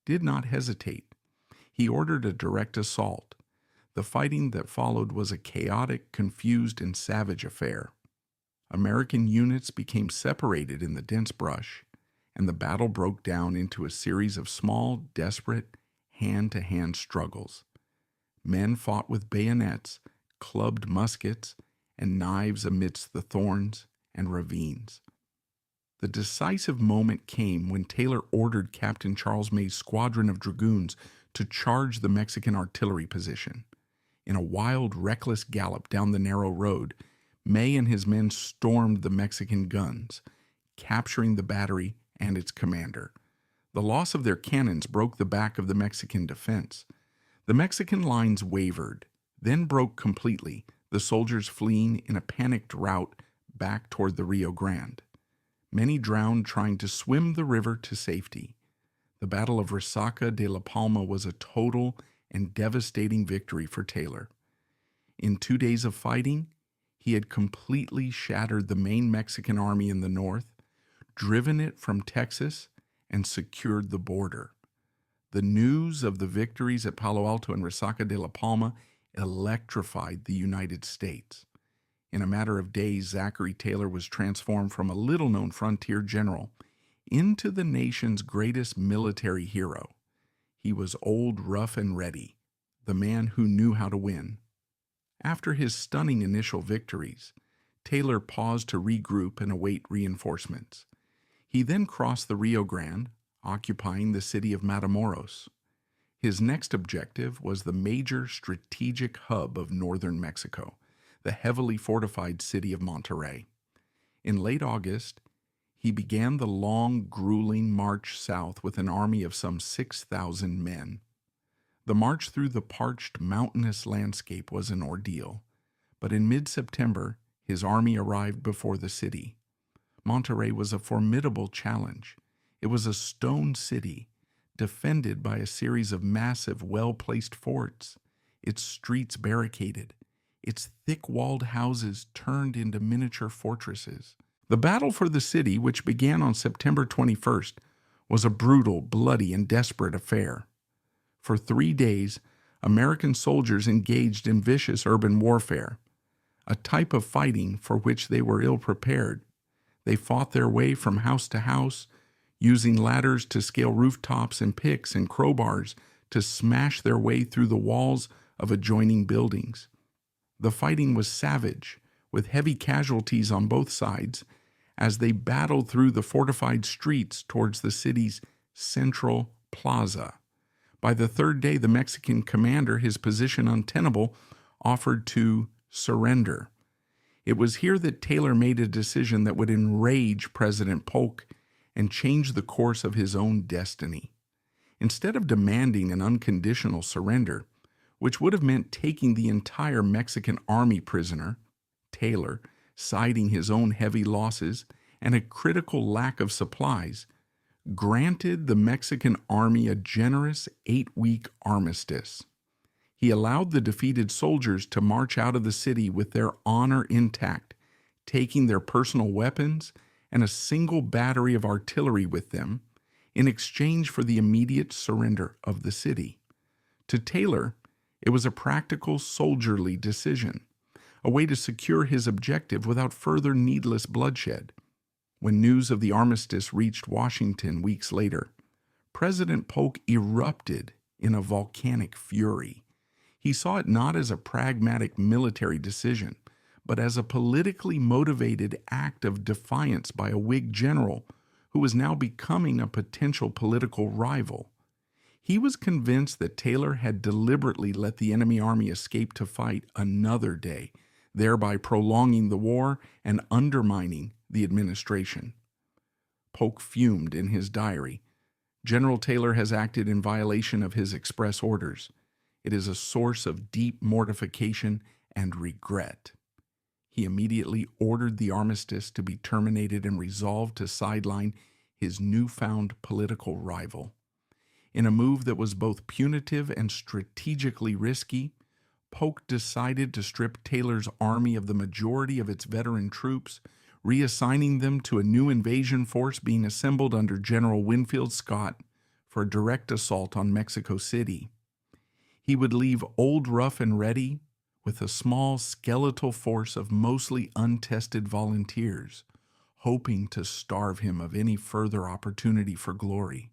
did not hesitate. He ordered a direct assault. The fighting that followed was a chaotic, confused, and savage affair. American units became separated in the dense brush, and the battle broke down into a series of small, desperate, hand-to-hand struggles. Men fought with bayonets, clubbed muskets, and knives amidst the thorns and ravines. The decisive moment came when Taylor ordered Captain Charles May's squadron of dragoons to charge the Mexican artillery position. In a wild, reckless gallop down the narrow road, May and his men stormed the Mexican guns, capturing the battery and its commander. The loss of their cannons broke the back of the Mexican defense. The Mexican lines wavered, then broke completely, the soldiers fleeing in a panicked rout back toward the Rio Grande. Many drowned trying to swim the river to safety. The Battle of Resaca de la Palma was a total and devastating victory for Taylor. In 2 days of fighting, he had completely shattered the main Mexican army in the north, driven it from Texas, and secured the border. The news of the victories at Palo Alto and Resaca de la Palma electrified the United States. In a matter of days, Zachary Taylor was transformed from a little-known frontier general into the nation's greatest military hero. He was old, rough, and ready, the man who knew how to win. After his stunning initial victories, Taylor paused to regroup and await reinforcements. He then crossed the Rio Grande, occupying the city of Matamoros. His next objective was the major strategic hub of northern Mexico, the heavily fortified city of Monterrey. In late August, he began the long, grueling march south with an army of some 6,000 men. The march through the parched, mountainous landscape was an ordeal, but in mid-September, his army arrived before the city. Monterrey was a formidable challenge. It was a stone city, defended by a series of massive, well-placed forts, its streets barricaded, its thick-walled houses turned into miniature fortresses. The battle for the city, which began on September 21st, was a brutal, bloody, and desperate affair. For 3 days, American soldiers engaged in vicious urban warfare, a type of fighting for which they were ill-prepared. They fought their way from house to house, using ladders to scale rooftops and picks and crowbars to smash their way through the walls of adjoining buildings. The fighting was savage, with heavy casualties on both sides, as they battled through the fortified streets towards the city's central plaza. By the 3rd day, the Mexican commander, his position untenable, offered to surrender. It was here that Taylor made a decision that would enrage President Polk and change the course of his own destiny. Instead of demanding an unconditional surrender, which would have meant taking the entire Mexican army prisoner, Taylor, citing his own heavy losses and a critical lack of supplies, granted the Mexican army a generous 8-week armistice. He allowed the defeated soldiers to march out of the city with their honor intact, taking their personal weapons and a single battery of artillery with them in exchange for the immediate surrender of the city. To Taylor, it was a practical, soldierly decision, a way to secure his objective without further needless bloodshed. When news of the armistice reached Washington weeks later, President Polk erupted in a volcanic fury. He saw it not as a pragmatic military decision, but as a politically motivated act of defiance by a Whig general who was now becoming a potential political rival. He was convinced that Taylor had deliberately let the enemy army escape to fight another day, thereby prolonging the war and undermining the administration. Polk fumed in his diary. General Taylor has acted in violation of his express orders. It is a source of deep mortification and regret. He immediately ordered the armistice to be terminated and resolved to sideline his newfound political rival. In a move that was both punitive and strategically risky, Polk decided to strip Taylor's army of the majority of its veteran troops, reassigning them to a new invasion force being assembled under General Winfield Scott for a direct assault on Mexico City. He would leave Old Rough and Ready with a small skeletal force of mostly untested volunteers, hoping to starve him of any further opportunity for glory.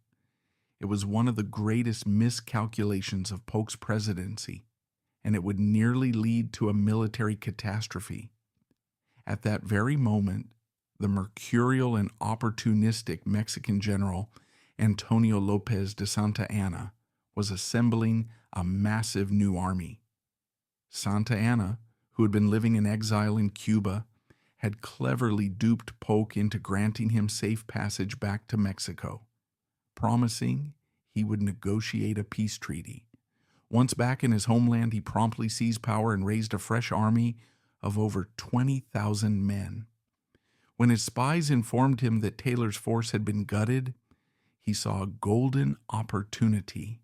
It was one of the greatest miscalculations of Polk's presidency, and it would nearly lead to a military catastrophe. At that very moment, the mercurial and opportunistic Mexican general Antonio Lopez de Santa Anna was assembling a massive new army. Santa Anna, who had been living in exile in Cuba, had cleverly duped Polk into granting him safe passage back to Mexico, promising he would negotiate a peace treaty. Once back in his homeland, he promptly seized power and raised a fresh army of over 20,000 men. When his spies informed him that Taylor's force had been gutted, he saw a golden opportunity.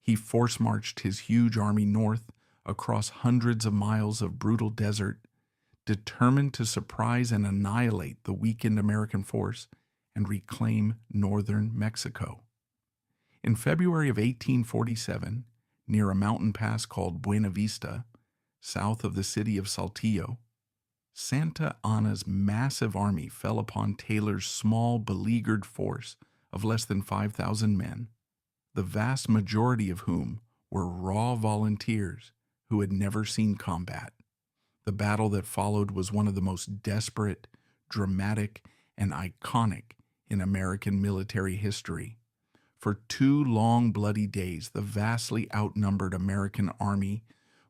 He force-marched his huge army north across hundreds of miles of brutal desert, determined to surprise and annihilate the weakened American force and reclaim northern Mexico. In February of 1847, near a mountain pass called Buena Vista, south of the city of Saltillo, Santa Anna's massive army fell upon Taylor's small, beleaguered force of less than 5,000 men, the vast majority of whom were raw volunteers who had never seen combat. The battle that followed was one of the most desperate, dramatic, and iconic in American military history. For 2 long, bloody days, the vastly outnumbered American army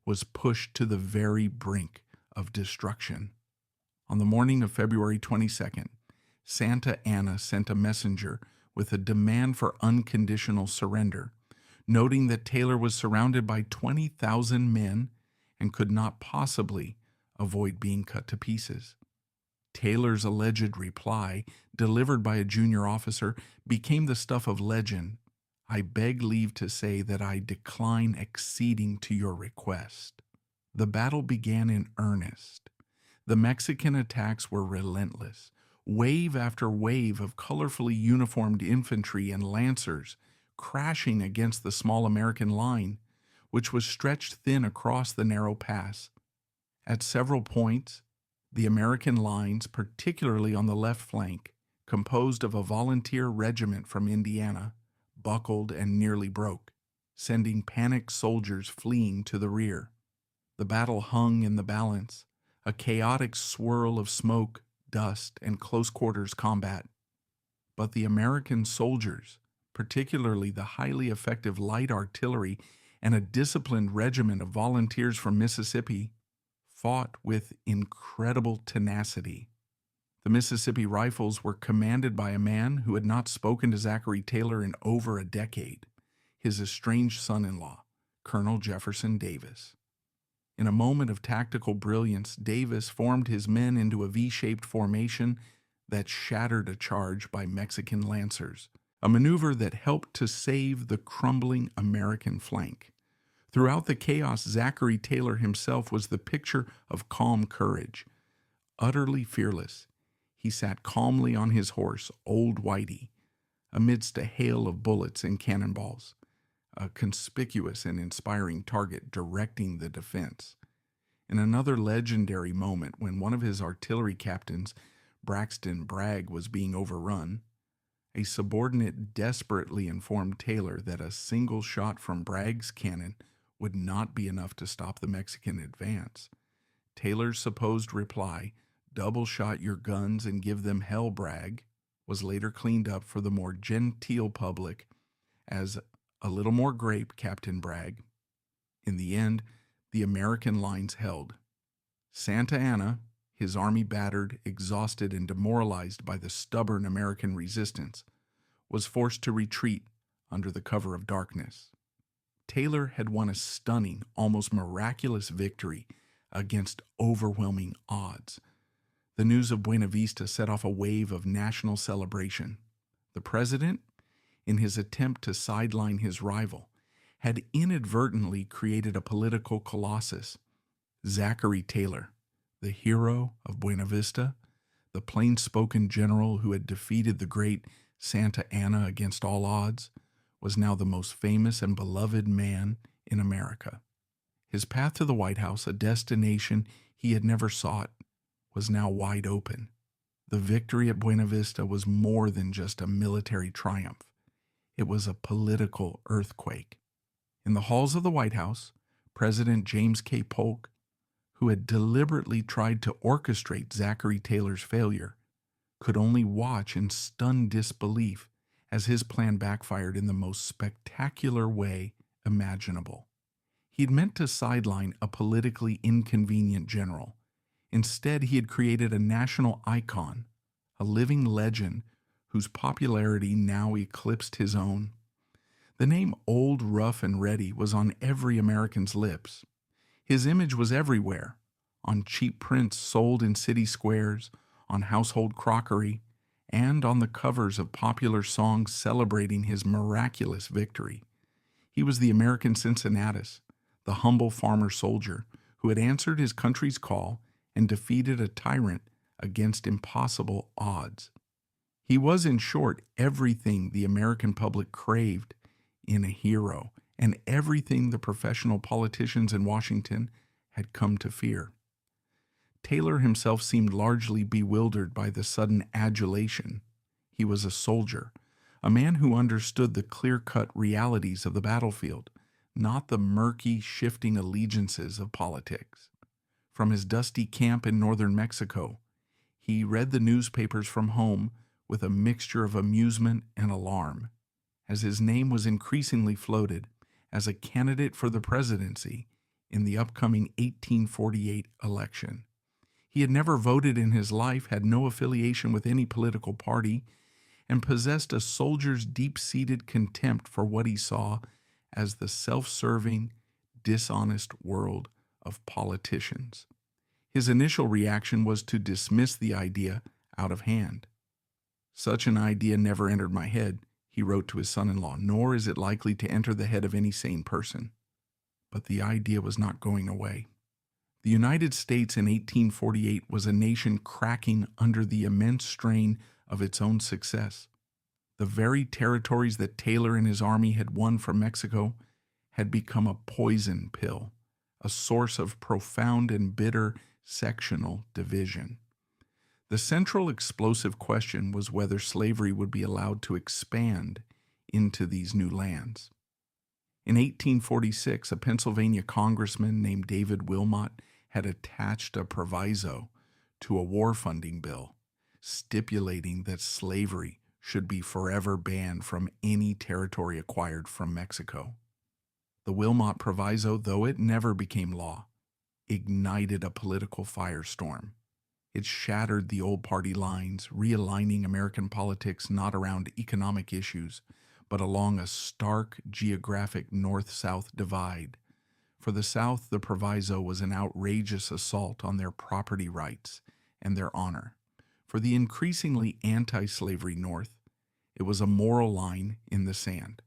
was pushed to the very brink of destruction. On the morning of February 22nd, Santa Anna sent a messenger with a demand for unconditional surrender, noting that Taylor was surrounded by 20,000 men and could not possibly avoid being cut to pieces. Taylor's alleged reply, delivered by a junior officer, became the stuff of legend. "I beg leave to say that I decline acceding to your request." The battle began in earnest. The Mexican attacks were relentless. Wave after wave of colorfully uniformed infantry and lancers crashing against the small American line, which was stretched thin across the narrow pass. At several points, the American lines, particularly on the left flank, composed of a volunteer regiment from Indiana, buckled and nearly broke, sending panicked soldiers fleeing to the rear. The battle hung in the balance, a chaotic swirl of smoke, dust, and close-quarters combat. But the American soldiers, particularly the highly effective light artillery and a disciplined regiment of volunteers from Mississippi, fought with incredible tenacity. The Mississippi Rifles were commanded by a man who had not spoken to Zachary Taylor in over a decade, his estranged son-in-law, Colonel Jefferson Davis. In a moment of tactical brilliance, Davis formed his men into a V-shaped formation that shattered a charge by Mexican lancers, a maneuver that helped to save the crumbling American flank. Throughout the chaos, Zachary Taylor himself was the picture of calm courage. Utterly fearless, he sat calmly on his horse, Old Whitey, amidst a hail of bullets and cannonballs, a conspicuous and inspiring target directing the defense. In another legendary moment, when one of his artillery captains, Braxton Bragg, was being overrun, a subordinate desperately informed Taylor that a single shot from Bragg's cannon would not be enough to stop the Mexican advance. Taylor's supposed reply, "Double shot your guns and give them hell, Bragg," was later cleaned up for the more genteel public as "a little more grape, Captain Bragg." In the end, the American lines held. Santa Anna, his army battered, exhausted, and demoralized by the stubborn American resistance, was forced to retreat under the cover of darkness. Taylor had won a stunning, almost miraculous victory against overwhelming odds. The news of Buena Vista set off a wave of national celebration. The president, in his attempt to sideline his rival, had inadvertently created a political colossus. Zachary Taylor, the hero of Buena Vista, the plain-spoken general who had defeated the great Santa Anna against all odds, was now the most famous and beloved man in America. His path to the White House, a destination he had never sought, was now wide open. The victory at Buena Vista was more than just a military triumph. It was a political earthquake. In the halls of the White House, President James K. Polk, who had deliberately tried to orchestrate Zachary Taylor's failure, could only watch in stunned disbelief as his plan backfired in the most spectacular way imaginable. He'd meant to sideline a politically inconvenient general. Instead, he had created a national icon, a living legend whose popularity now eclipsed his own. The name Old Rough and Ready was on every American's lips. His image was everywhere, on cheap prints sold in city squares, on household crockery, and on the covers of popular songs celebrating his miraculous victory. He was the American Cincinnatus, the humble farmer soldier who had answered his country's call and defeated a tyrant against impossible odds. He was, in short, everything the American public craved in a hero, and everything the professional politicians in Washington had come to fear. Taylor himself seemed largely bewildered by the sudden adulation. He was a soldier, a man who understood the clear-cut realities of the battlefield, not the murky, shifting allegiances of politics. From his dusty camp in northern Mexico, he read the newspapers from home with a mixture of amusement and alarm, as his name was increasingly floated as a candidate for the presidency in the upcoming 1848 election. He had never voted in his life, had no affiliation with any political party, and possessed a soldier's deep-seated contempt for what he saw as the self-serving, dishonest world of politicians. His initial reaction was to dismiss the idea out of hand. "Such an idea never entered my head," he wrote to his son-in-law, "nor is it likely to enter the head of any sane person." But the idea was not going away. The United States in 1848 was a nation cracking under the immense strain of its own success. The very territories that Taylor and his army had won from Mexico had become a poison pill, a source of profound and bitter sectional division. The central explosive question was whether slavery would be allowed to expand into these new lands. In 1846, a Pennsylvania congressman named David Wilmot had attached a proviso to a war funding bill, stipulating that slavery should be forever banned from any territory acquired from Mexico. The Wilmot proviso, though it never became law, ignited a political firestorm. It shattered the old party lines, realigning American politics not around economic issues, but along a stark geographic north-south divide. For the South, the proviso was an outrageous assault on their property rights and their honor. For the increasingly anti-slavery North, it was a moral line in the sand.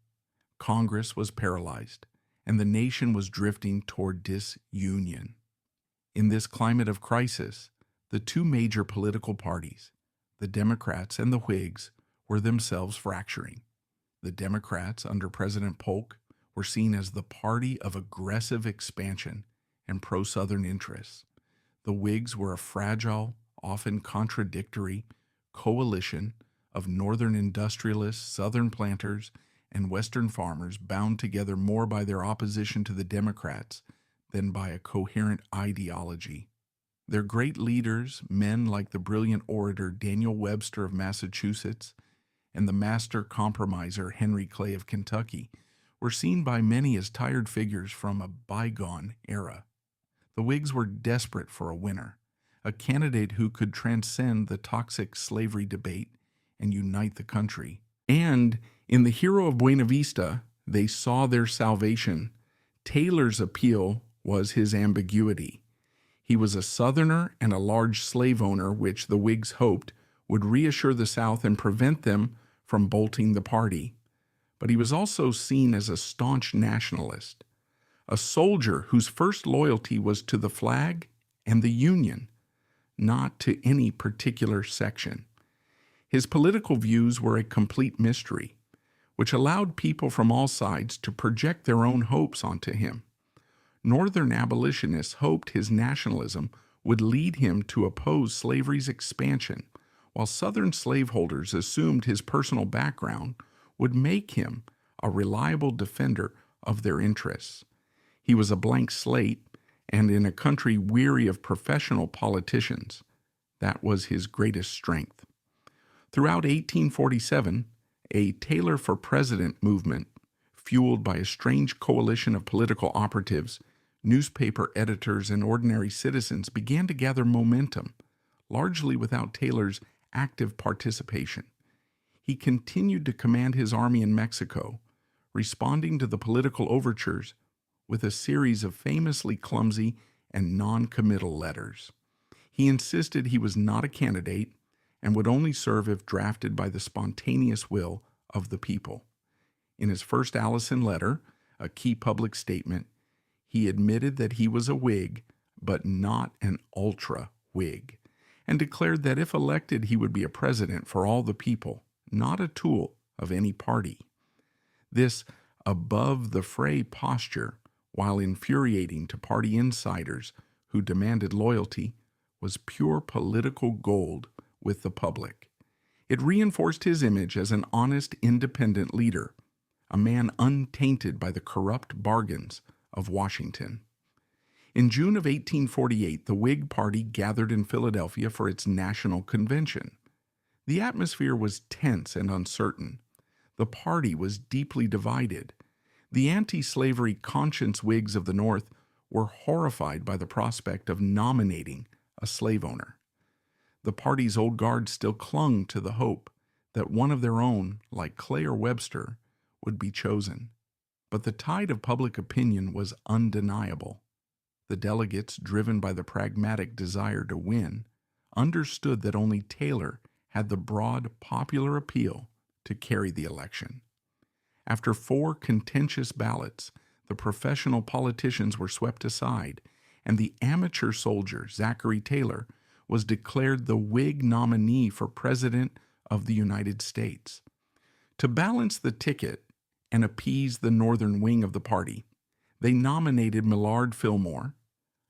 Congress was paralyzed, and the nation was drifting toward disunion. In this climate of crisis, the two major political parties, the Democrats and the Whigs, were themselves fracturing. The Democrats, under President Polk, were seen as the party of aggressive expansion and pro-Southern interests. The Whigs were a fragile, often contradictory coalition of Northern industrialists, Southern planters, and Western farmers bound together more by their opposition to the Democrats than by a coherent ideology. Their great leaders, men like the brilliant orator Daniel Webster of Massachusetts and the master compromiser Henry Clay of Kentucky, were seen by many as tired figures from a bygone era. The Whigs were desperate for a winner, a candidate who could transcend the toxic slavery debate and unite the country. And in the hero of Buena Vista, they saw their salvation. Taylor's appeal was his ambiguity. He was a Southerner and a large slave owner, which the Whigs hoped would reassure the South and prevent them from bolting the party. But he was also seen as a staunch nationalist, a soldier whose first loyalty was to the flag and the Union, not to any particular section. His political views were a complete mystery. which allowed people from all sides to project their own hopes onto him. Northern abolitionists hoped his nationalism would lead him to oppose slavery's expansion, while Southern slaveholders assumed his personal background would make him a reliable defender of their interests. He was a blank slate, and in a country weary of professional politicians, that was his greatest strength. Throughout 1847, a Taylor for President movement, fueled by a strange coalition of political operatives, newspaper editors, and ordinary citizens, began to gather momentum, largely without Taylor's active participation. He continued to command his army in Mexico, responding to the political overtures with a series of famously clumsy and non-committal letters. He insisted he was not a candidate and would only serve if drafted by the spontaneous will of the people. In his first Allison letter, a key public statement, he admitted that he was a Whig, but not an ultra-Whig, and declared that if elected he would be a president for all the people, not a tool of any party. This above-the-fray posture, while infuriating to party insiders who demanded loyalty, was pure political gold with the public. It reinforced his image as an honest, independent leader, a man untainted by the corrupt bargains of Washington. In June of 1848, the Whig Party gathered in Philadelphia for its national convention. The atmosphere was tense and uncertain. The party was deeply divided. The anti-slavery conscience Whigs of the North were horrified by the prospect of nominating a slave owner. The party's old guard still clung to the hope that one of their own, like Clay or Webster, would be chosen. But the tide of public opinion was undeniable. The delegates, driven by the pragmatic desire to win, understood that only Taylor had the broad popular appeal to carry the election. After 4 contentious ballots, the professional politicians were swept aside, and the amateur soldier, Zachary Taylor, was declared the Whig nominee for President of the United States. To balance the ticket and appease the northern wing of the party, they nominated Millard Fillmore,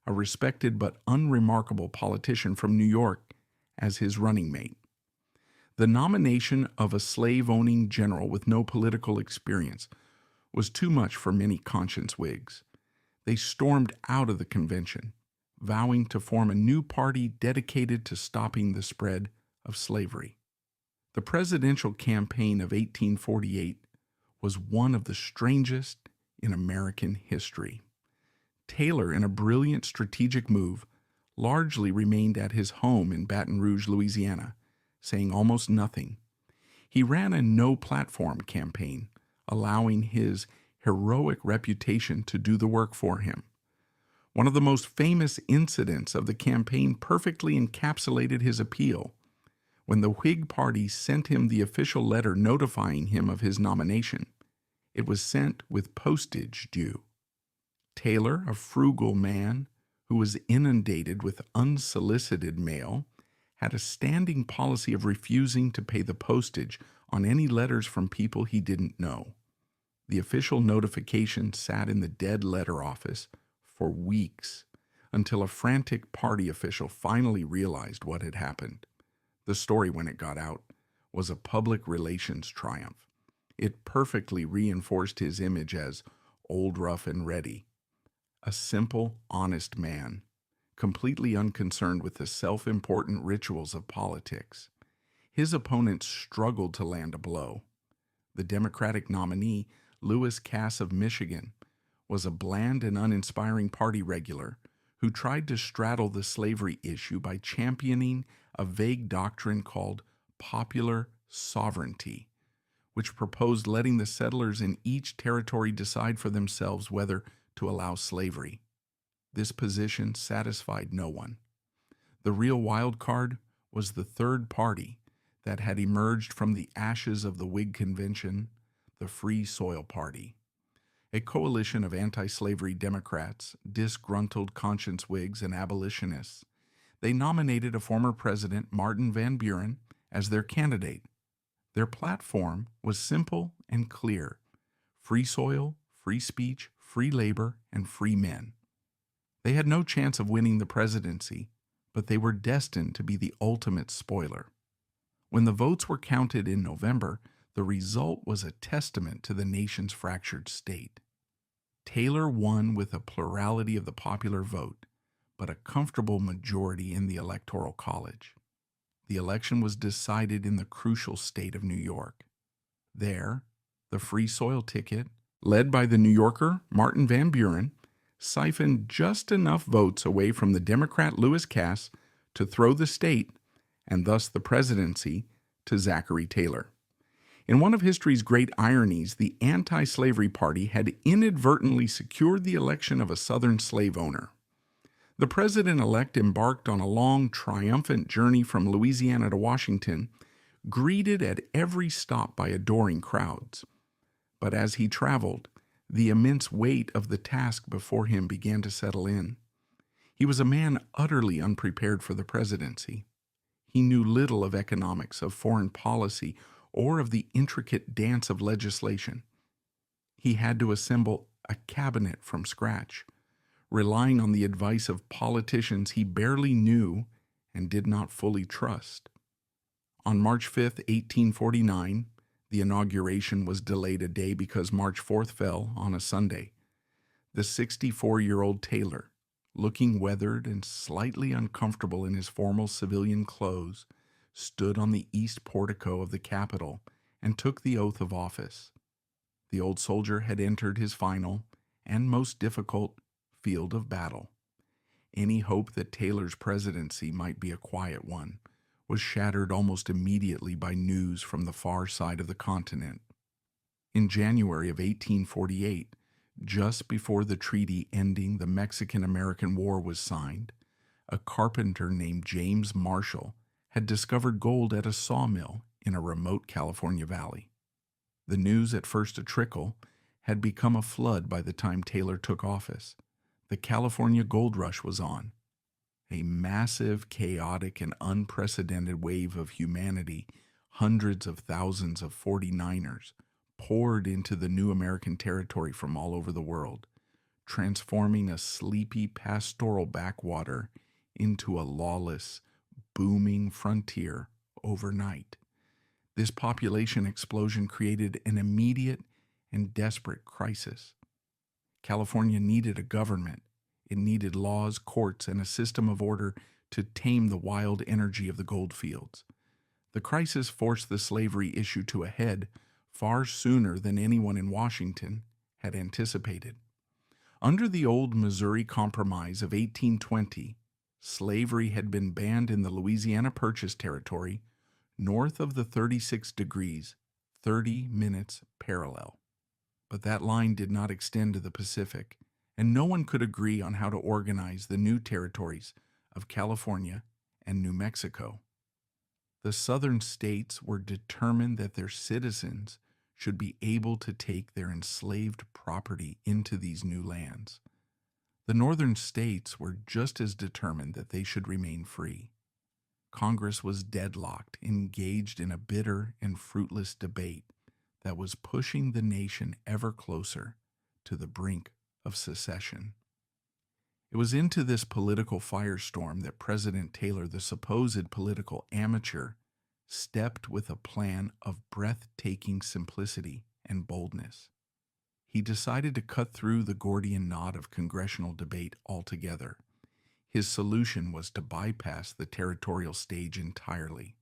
a respected but unremarkable politician from New York, as his running mate. The nomination of a slave-owning general with no political experience was too much for many conscience Whigs. They stormed out of the convention, vowing to form a new party dedicated to stopping the spread of slavery. The presidential campaign of 1848 was one of the strangest in American history. Taylor, in a brilliant strategic move, largely remained at his home in Baton Rouge, Louisiana, saying almost nothing. He ran a no-platform campaign, allowing his heroic reputation to do the work for him. One of the most famous incidents of the campaign perfectly encapsulated his appeal. When the Whig Party sent him the official letter notifying him of his nomination, it was sent with postage due. Taylor, a frugal man who was inundated with unsolicited mail, had a standing policy of refusing to pay the postage on any letters from people he didn't know. The official notification sat in the dead letter office for weeks until a frantic party official finally realized what had happened. The story, when it got out, was a public relations triumph. It perfectly reinforced his image as old, rough, and ready, a simple, honest man, completely unconcerned with the self-important rituals of politics. His opponents struggled to land a blow. The Democratic nominee, Lewis Cass of Michigan, was a bland and uninspiring party regular who tried to straddle the slavery issue by championing a vague doctrine called popular sovereignty, which proposed letting the settlers in each territory decide for themselves whether to allow slavery. This position satisfied no one. The real wild card was the third party that had emerged from the ashes of the Whig Convention, the Free Soil Party, a coalition of anti-slavery Democrats, disgruntled conscience Whigs, and abolitionists. They nominated a former president, Martin Van Buren, as their candidate. Their platform was simple and clear: free soil, free speech, free labor, and free men. They had no chance of winning the presidency, but they were destined to be the ultimate spoiler. When the votes were counted in November, the result was a testament to the nation's fractured state. Taylor won with a plurality of the popular vote, but a comfortable majority in the Electoral College. The election was decided in the crucial state of New York. There, the free soil ticket, led by the New Yorker Martin Van Buren, siphoned just enough votes away from the Democrat Lewis Cass to throw the state, and thus the presidency, to Zachary Taylor. In one of history's great ironies, the anti-slavery party had inadvertently secured the election of a Southern slave owner. The president-elect embarked on a long, triumphant journey from Louisiana to Washington, greeted at every stop by adoring crowds. But as he traveled, the immense weight of the task before him began to settle in. He was a man utterly unprepared for the presidency. He knew little of economics, of foreign policy, or of the intricate dance of legislation. He had to assemble a cabinet from scratch, relying on the advice of politicians he barely knew and did not fully trust. On March 5, 1849, the inauguration was delayed a day because March 4th fell on a Sunday. The 64-year-old Taylor, looking weathered and slightly uncomfortable in his formal civilian clothes, stood on the east portico of the Capitol and took the oath of office. The old soldier had entered his final and most difficult field of battle. Any hope that Taylor's presidency might be a quiet one was shattered almost immediately by news from the far side of the continent. In January of 1848, just before the treaty ending the Mexican-American War was signed, a carpenter named James Marshall had discovered gold at a sawmill in a remote California valley. The news, at first a trickle, had become a flood by the time Taylor took office. The California gold rush was on. A massive, chaotic, and unprecedented wave of humanity, hundreds of thousands of 49ers, poured into the new American territory from all over the world, transforming a sleepy pastoral backwater into a lawless, booming frontier overnight. This population explosion created an immediate and desperate crisis. California needed a government. It needed laws, courts, and a system of order to tame the wild energy of the gold fields. The crisis forced the slavery issue to a head far sooner than anyone in Washington had anticipated. Under the old Missouri Compromise of 1820, slavery had been banned in the Louisiana Purchase Territory north of the 36 degrees, 30 minutes parallel. But that line did not extend to the Pacific, and no one could agree on how to organize the new territories of California and New Mexico. The southern states were determined that their citizens should be able to take their enslaved property into these new lands. The northern states were just as determined that they should remain free. Congress was deadlocked, engaged in a bitter and fruitless debate that was pushing the nation ever closer to the brink of secession. It was into this political firestorm that President Taylor, the supposed political amateur, stepped with a plan of breathtaking simplicity and boldness. He decided to cut through the Gordian knot of congressional debate altogether. His solution was to bypass the territorial stage entirely.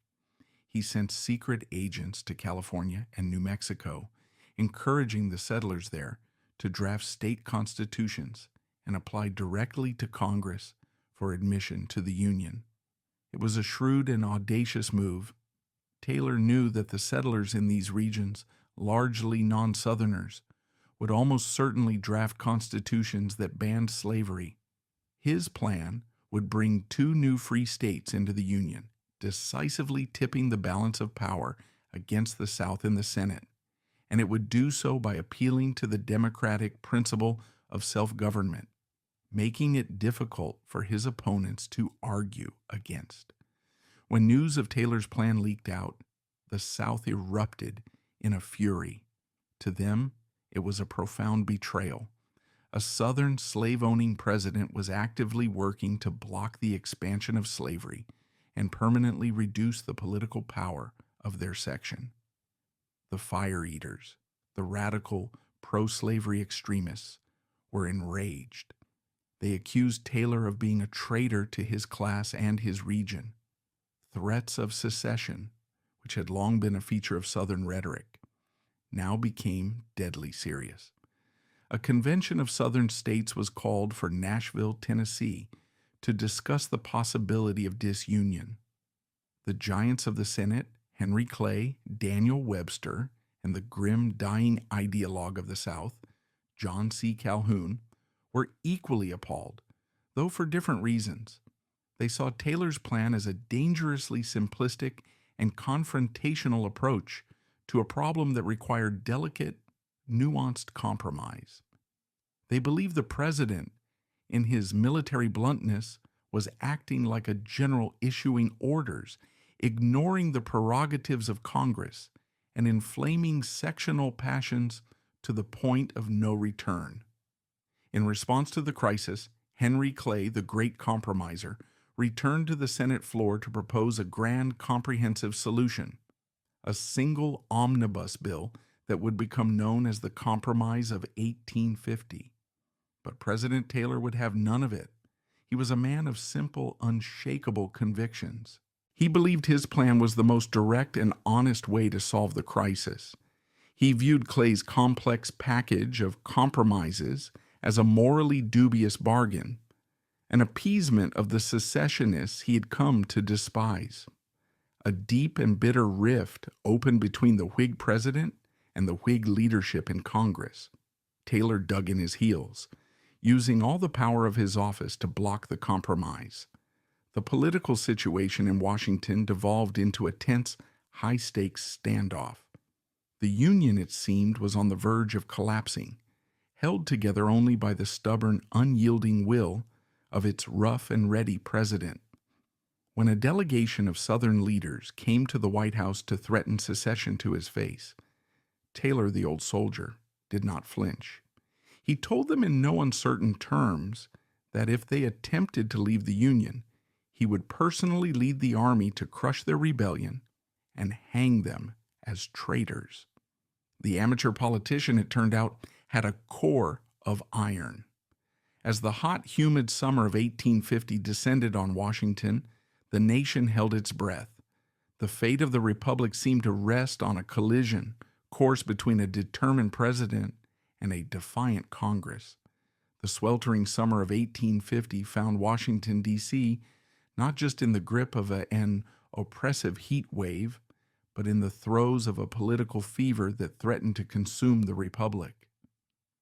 He sent secret agents to California and New Mexico, encouraging the settlers there to draft state constitutions and apply directly to Congress for admission to the Union. It was a shrewd and audacious move. Taylor knew that the settlers in these regions, largely non-Southerners, would almost certainly draft constitutions that banned slavery. His plan would bring two new free states into the Union, decisively tipping the balance of power against the South in the Senate, and it would do so by appealing to the democratic principle of self-government, making it difficult for his opponents to argue against. When news of Taylor's plan leaked out, the South erupted in a fury. To them, it was a profound betrayal. A Southern slave-owning president was actively working to block the expansion of slavery and permanently reduce the political power of their section. The fire eaters, the radical pro-slavery extremists, were enraged. They accused Taylor of being a traitor to his class and his region. Threats of secession, which had long been a feature of Southern rhetoric, now became deadly serious. A convention of Southern states was called for Nashville, Tennessee, to discuss the possibility of disunion. The giants of the Senate, Henry Clay, Daniel Webster, and the grim, dying ideologue of the South, John C. Calhoun, were equally appalled, though for different reasons. They saw Taylor's plan as a dangerously simplistic and confrontational approach to a problem that required delicate, nuanced compromise. They believed the president, in his military bluntness, was acting like a general issuing orders, ignoring the prerogatives of Congress, and inflaming sectional passions to the point of no return. In response to the crisis, Henry Clay, the great compromiser, returned to the Senate floor to propose a grand comprehensive solution, a single omnibus bill that would become known as the Compromise of 1850. But President Taylor would have none of it. He was a man of simple, unshakable convictions. He believed his plan was the most direct and honest way to solve the crisis. He viewed Clay's complex package of compromises as a morally dubious bargain, an appeasement of the secessionists he had come to despise. A deep and bitter rift opened between the Whig president and the Whig leadership in Congress. Taylor dug in his heels, using all the power of his office to block the compromise. The political situation in Washington devolved into a tense, high-stakes standoff. The Union, it seemed, was on the verge of collapsing, held together only by the stubborn, unyielding will of its rough and ready president. When a delegation of Southern leaders came to the White House to threaten secession to his face, Taylor, the old soldier, did not flinch. He told them in no uncertain terms that if they attempted to leave the Union, he would personally lead the army to crush their rebellion and hang them as traitors. The amateur politician, it turned out, had a core of iron. As the hot, humid summer of 1850 descended on Washington, the nation held its breath. The fate of the republic seemed to rest on a collision course between a determined president and a defiant Congress. The sweltering summer of 1850 found Washington, D.C., not just in the grip of an oppressive heat wave, but in the throes of a political fever that threatened to consume the republic.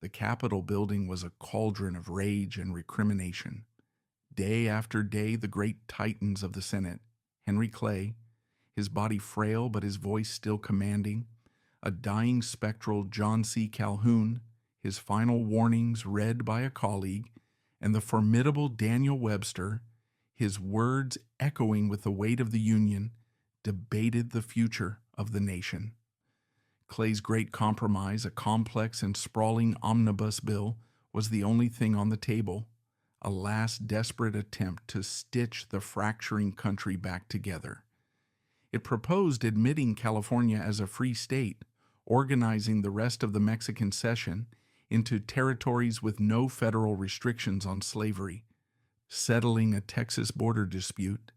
The Capitol building was a cauldron of rage and recrimination. Day after day, the great titans of the Senate, Henry Clay, his body frail but his voice still commanding, a dying spectral John C. Calhoun, his final warnings read by a colleague, and the formidable Daniel Webster, his words echoing with the weight of the Union, debated the future of the nation. Clay's great compromise, a complex and sprawling omnibus bill, was the only thing on the table, a last desperate attempt to stitch the fracturing country back together. It proposed admitting California as a free state, organizing the rest of the Mexican cession into territories with no federal restrictions on slavery, settling a Texas border dispute,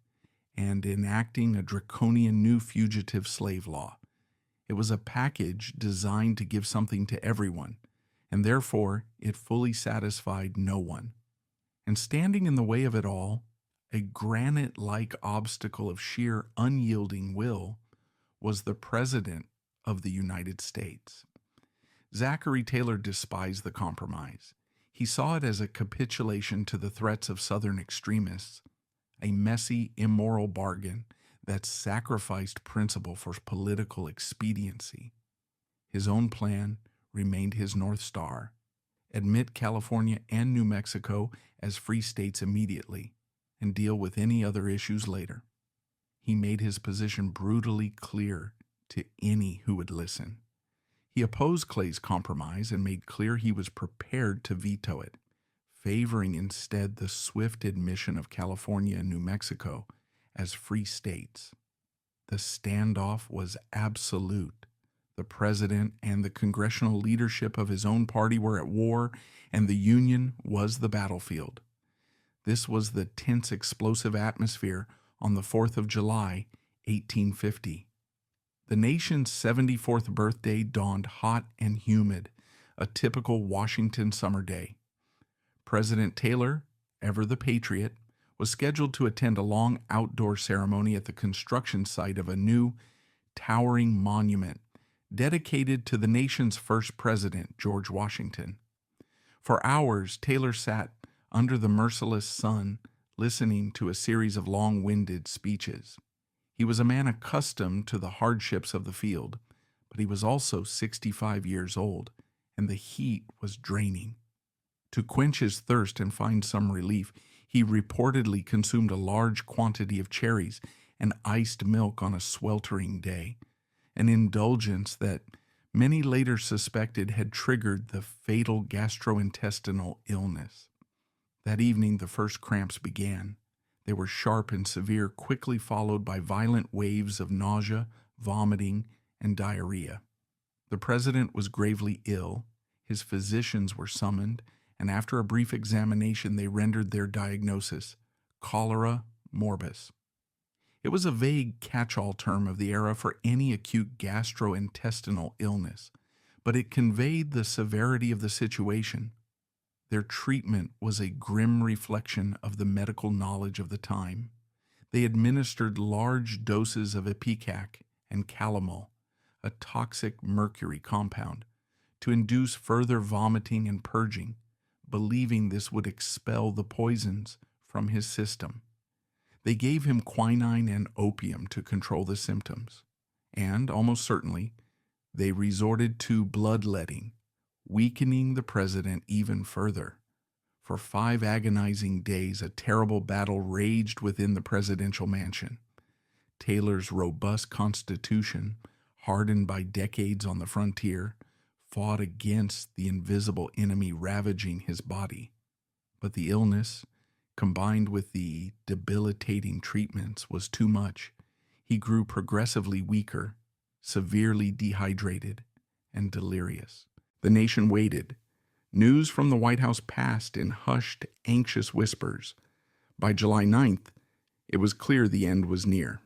and enacting a draconian new fugitive slave law. It was a package designed to give something to everyone, and therefore it fully satisfied no one. And standing in the way of it all, a granite-like obstacle of sheer unyielding will, was the President of the United States. Zachary Taylor despised the compromise. He saw it as a capitulation to the threats of Southern extremists, a messy, immoral bargain that sacrificed principle for political expediency. His own plan remained his North Star: admit California and New Mexico as free states immediately, and deal with any other issues later. He made his position brutally clear to any who would listen. He opposed Clay's compromise and made clear he was prepared to veto it, favoring instead the swift admission of California and New Mexico as free states. The standoff was absolute. The president and the congressional leadership of his own party were at war, and the Union was the battlefield. This was the tense, explosive atmosphere on the 4th of July, 1850. The nation's 74th birthday dawned hot and humid, a typical Washington summer day. President Taylor, ever the patriot, was scheduled to attend a long outdoor ceremony at the construction site of a new, towering monument dedicated to the nation's first president, George Washington. For hours, Taylor sat under the merciless sun, listening to a series of long-winded speeches. He was a man accustomed to the hardships of the field, but he was also 65 years old, and the heat was draining. To quench his thirst and find some relief, he reportedly consumed a large quantity of cherries and iced milk on a sweltering day, an indulgence that many later suspected had triggered the fatal gastrointestinal illness. That evening, the first cramps began. They were sharp and severe, quickly followed by violent waves of nausea, vomiting, and diarrhea. The president was gravely ill. His physicians were summoned, and after a brief examination, they rendered their diagnosis: cholera morbus. It was a vague catch-all term of the era for any acute gastrointestinal illness, but it conveyed the severity of the situation. Their treatment was a grim reflection of the medical knowledge of the time. They administered large doses of ipecac and calomel, a toxic mercury compound, to induce further vomiting and purging, believing this would expel the poisons from his system. They gave him quinine and opium to control the symptoms, and, almost certainly, they resorted to bloodletting, weakening the president even further. For 5 agonizing days, a terrible battle raged within the presidential mansion. Taylor's robust constitution, hardened by decades on the frontier, fought against the invisible enemy ravaging his body. But the illness, combined with the debilitating treatments, was too much. He grew progressively weaker, severely dehydrated, and delirious. The nation waited. News from the White House passed in hushed, anxious whispers. By July 9th, it was clear the end was near.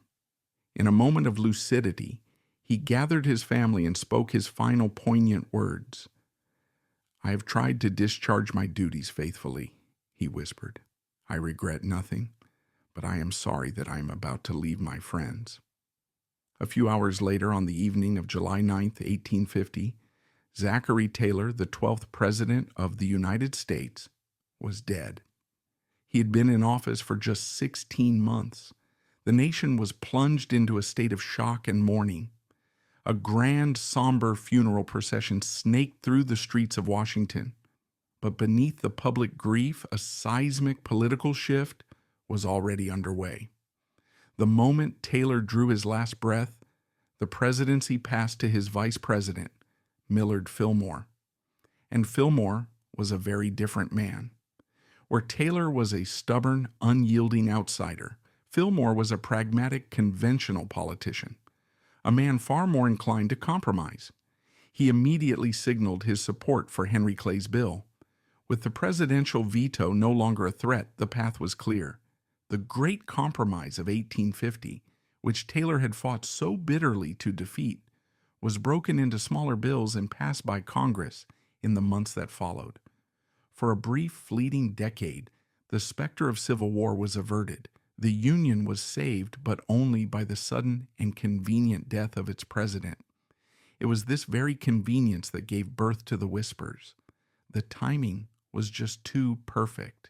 In a moment of lucidity, he gathered his family and spoke his final poignant words. "I have tried to discharge my duties faithfully," he whispered. "I regret nothing, but I am sorry that I am about to leave my friends." A few hours later, on the evening of July 9th, 1850, Zachary Taylor, the 12th President of the United States, was dead. He had been in office for just 16 months. The nation was plunged into a state of shock and mourning. A grand, somber funeral procession snaked through the streets of Washington. But beneath the public grief, a seismic political shift was already underway. The moment Taylor drew his last breath, the presidency passed to his vice president, Millard Fillmore. And Fillmore was a very different man. Where Taylor was a stubborn, unyielding outsider, Fillmore was a pragmatic, conventional politician, a man far more inclined to compromise. He immediately signaled his support for Henry Clay's bill. With the presidential veto no longer a threat, the path was clear. The Great Compromise of 1850, which Taylor had fought so bitterly to defeat, was broken into smaller bills and passed by Congress in the months that followed. For a brief, fleeting decade, the specter of civil war was averted. The Union was saved, but only by the sudden and convenient death of its president. It was this very convenience that gave birth to the whispers. The timing was just too perfect.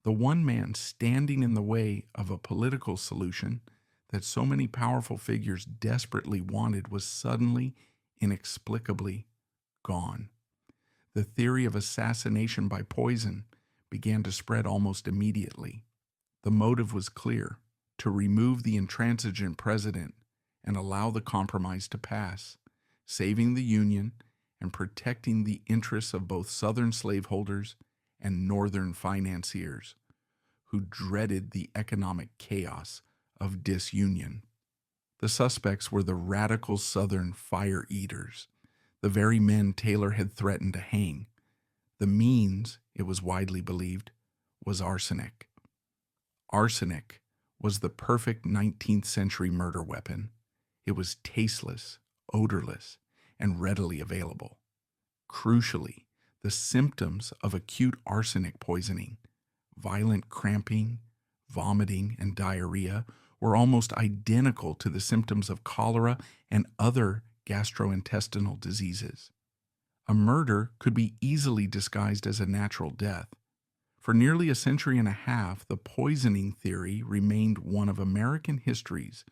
The one man standing in the way of a political solution that so many powerful figures desperately wanted was suddenly, inexplicably gone. The theory of assassination by poison began to spread almost immediately. The motive was clear: to remove the intransigent president and allow the compromise to pass, saving the Union and protecting the interests of both Southern slaveholders and Northern financiers, who dreaded the economic chaos of disunion. The suspects were the radical Southern fire eaters, the very men Taylor had threatened to hang. The means, it was widely believed, was arsenic. Arsenic was the perfect 19th century murder weapon. It was tasteless, odorless, and readily available. Crucially, the symptoms of acute arsenic poisoning, violent cramping, vomiting, and diarrhea, were almost identical to the symptoms of cholera and other gastrointestinal diseases. A murder could be easily disguised as a natural death. For nearly a century and a half, the poisoning theory remained one of American history's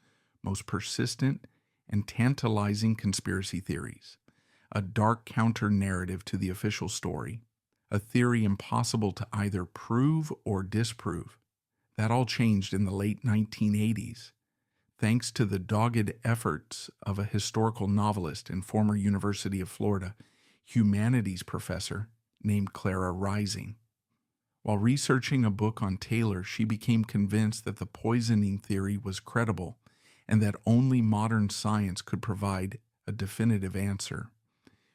most persistent and tantalizing conspiracy theories, a dark counter-narrative to the official story, a theory impossible to either prove or disprove. That all changed in the late 1980s, thanks to the dogged efforts of a historical novelist and former University of Florida humanities professor named Clara Rising. While researching a book on Taylor, she became convinced that the poisoning theory was credible and that only modern science could provide a definitive answer.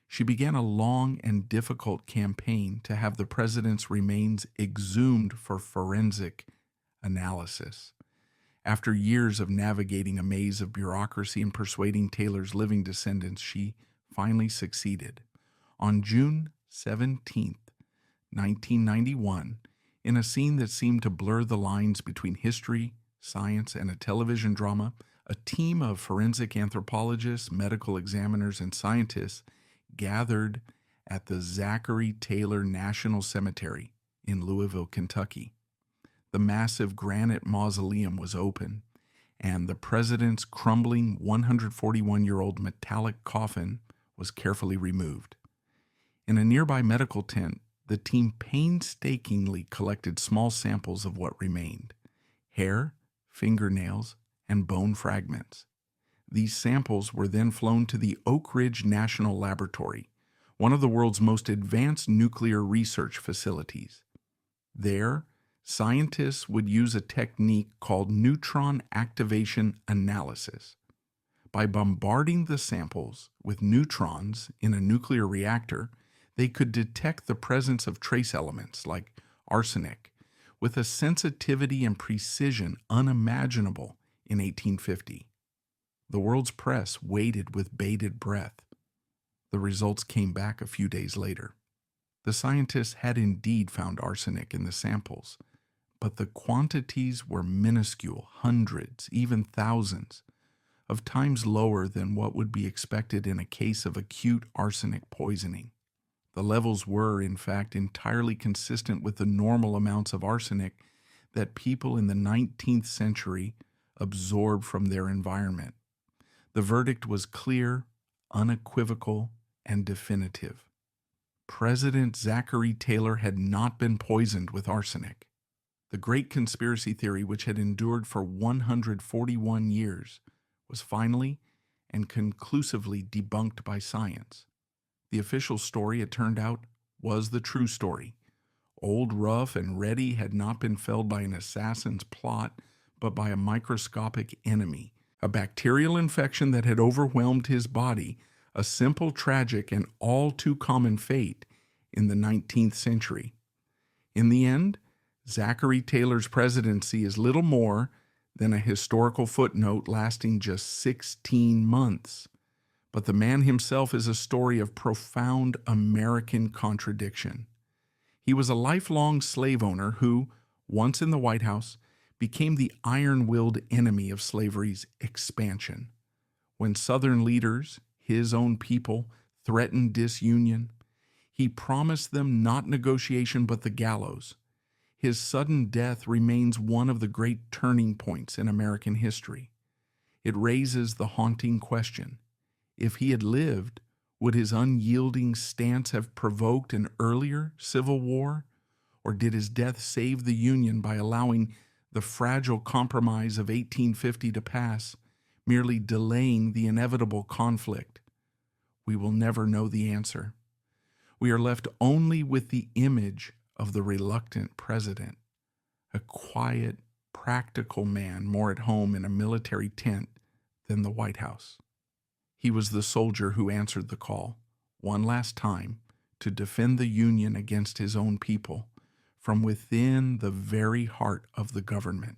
She began a long and difficult campaign to have the president's remains exhumed for forensic analysis. After years of navigating a maze of bureaucracy and persuading Taylor's living descendants, she finally succeeded. On June 17, 1991, in a scene that seemed to blur the lines between history, science, and a television drama, a team of forensic anthropologists, medical examiners, and scientists gathered at the Zachary Taylor National Cemetery in Louisville, Kentucky. The massive granite mausoleum was open, and the president's crumbling 141-year-old metallic coffin was carefully removed. In a nearby medical tent, the team painstakingly collected small samples of what remained: hair, fingernails, and bone fragments. These samples were then flown to the Oak Ridge National Laboratory, one of the world's most advanced nuclear research facilities. There, scientists would use a technique called neutron activation analysis. By bombarding the samples with neutrons in a nuclear reactor, they could detect the presence of trace elements like arsenic with a sensitivity and precision unimaginable in 1850. The world's press waited with bated breath. The results came back a few days later. The scientists had indeed found arsenic in the samples, but the quantities were minuscule, hundreds, even thousands, of times lower than what would be expected in a case of acute arsenic poisoning. The levels were, in fact, entirely consistent with the normal amounts of arsenic that people in the 19th century absorbed from their environment. The verdict was clear, unequivocal, and definitive. President Zachary Taylor had not been poisoned with arsenic. The great conspiracy theory, which had endured for 141 years, was finally and conclusively debunked by science. The official story, it turned out, was the true story. Old Rough and Ready had not been felled by an assassin's plot, but by a microscopic enemy, a bacterial infection that had overwhelmed his body, a simple, tragic, and all too common fate in the 19th century. In the end, Zachary Taylor's presidency is little more than a historical footnote lasting just 16 months. But the man himself is a story of profound American contradiction. He was a lifelong slave owner who, once in the White House, became the iron-willed enemy of slavery's expansion. When Southern leaders, his own people, threatened disunion, he promised them not negotiation but the gallows. His sudden death remains one of the great turning points in American history. It raises the haunting question: if he had lived, would his unyielding stance have provoked an earlier civil war? Or did his death save the Union by allowing the fragile compromise of 1850 to pass, merely delaying the inevitable conflict? We will never know the answer. We are left only with the image of the reluctant president, a quiet, practical man more at home in a military tent than the White House. He was the soldier who answered the call, one last time, to defend the Union against his own people from within the very heart of the government.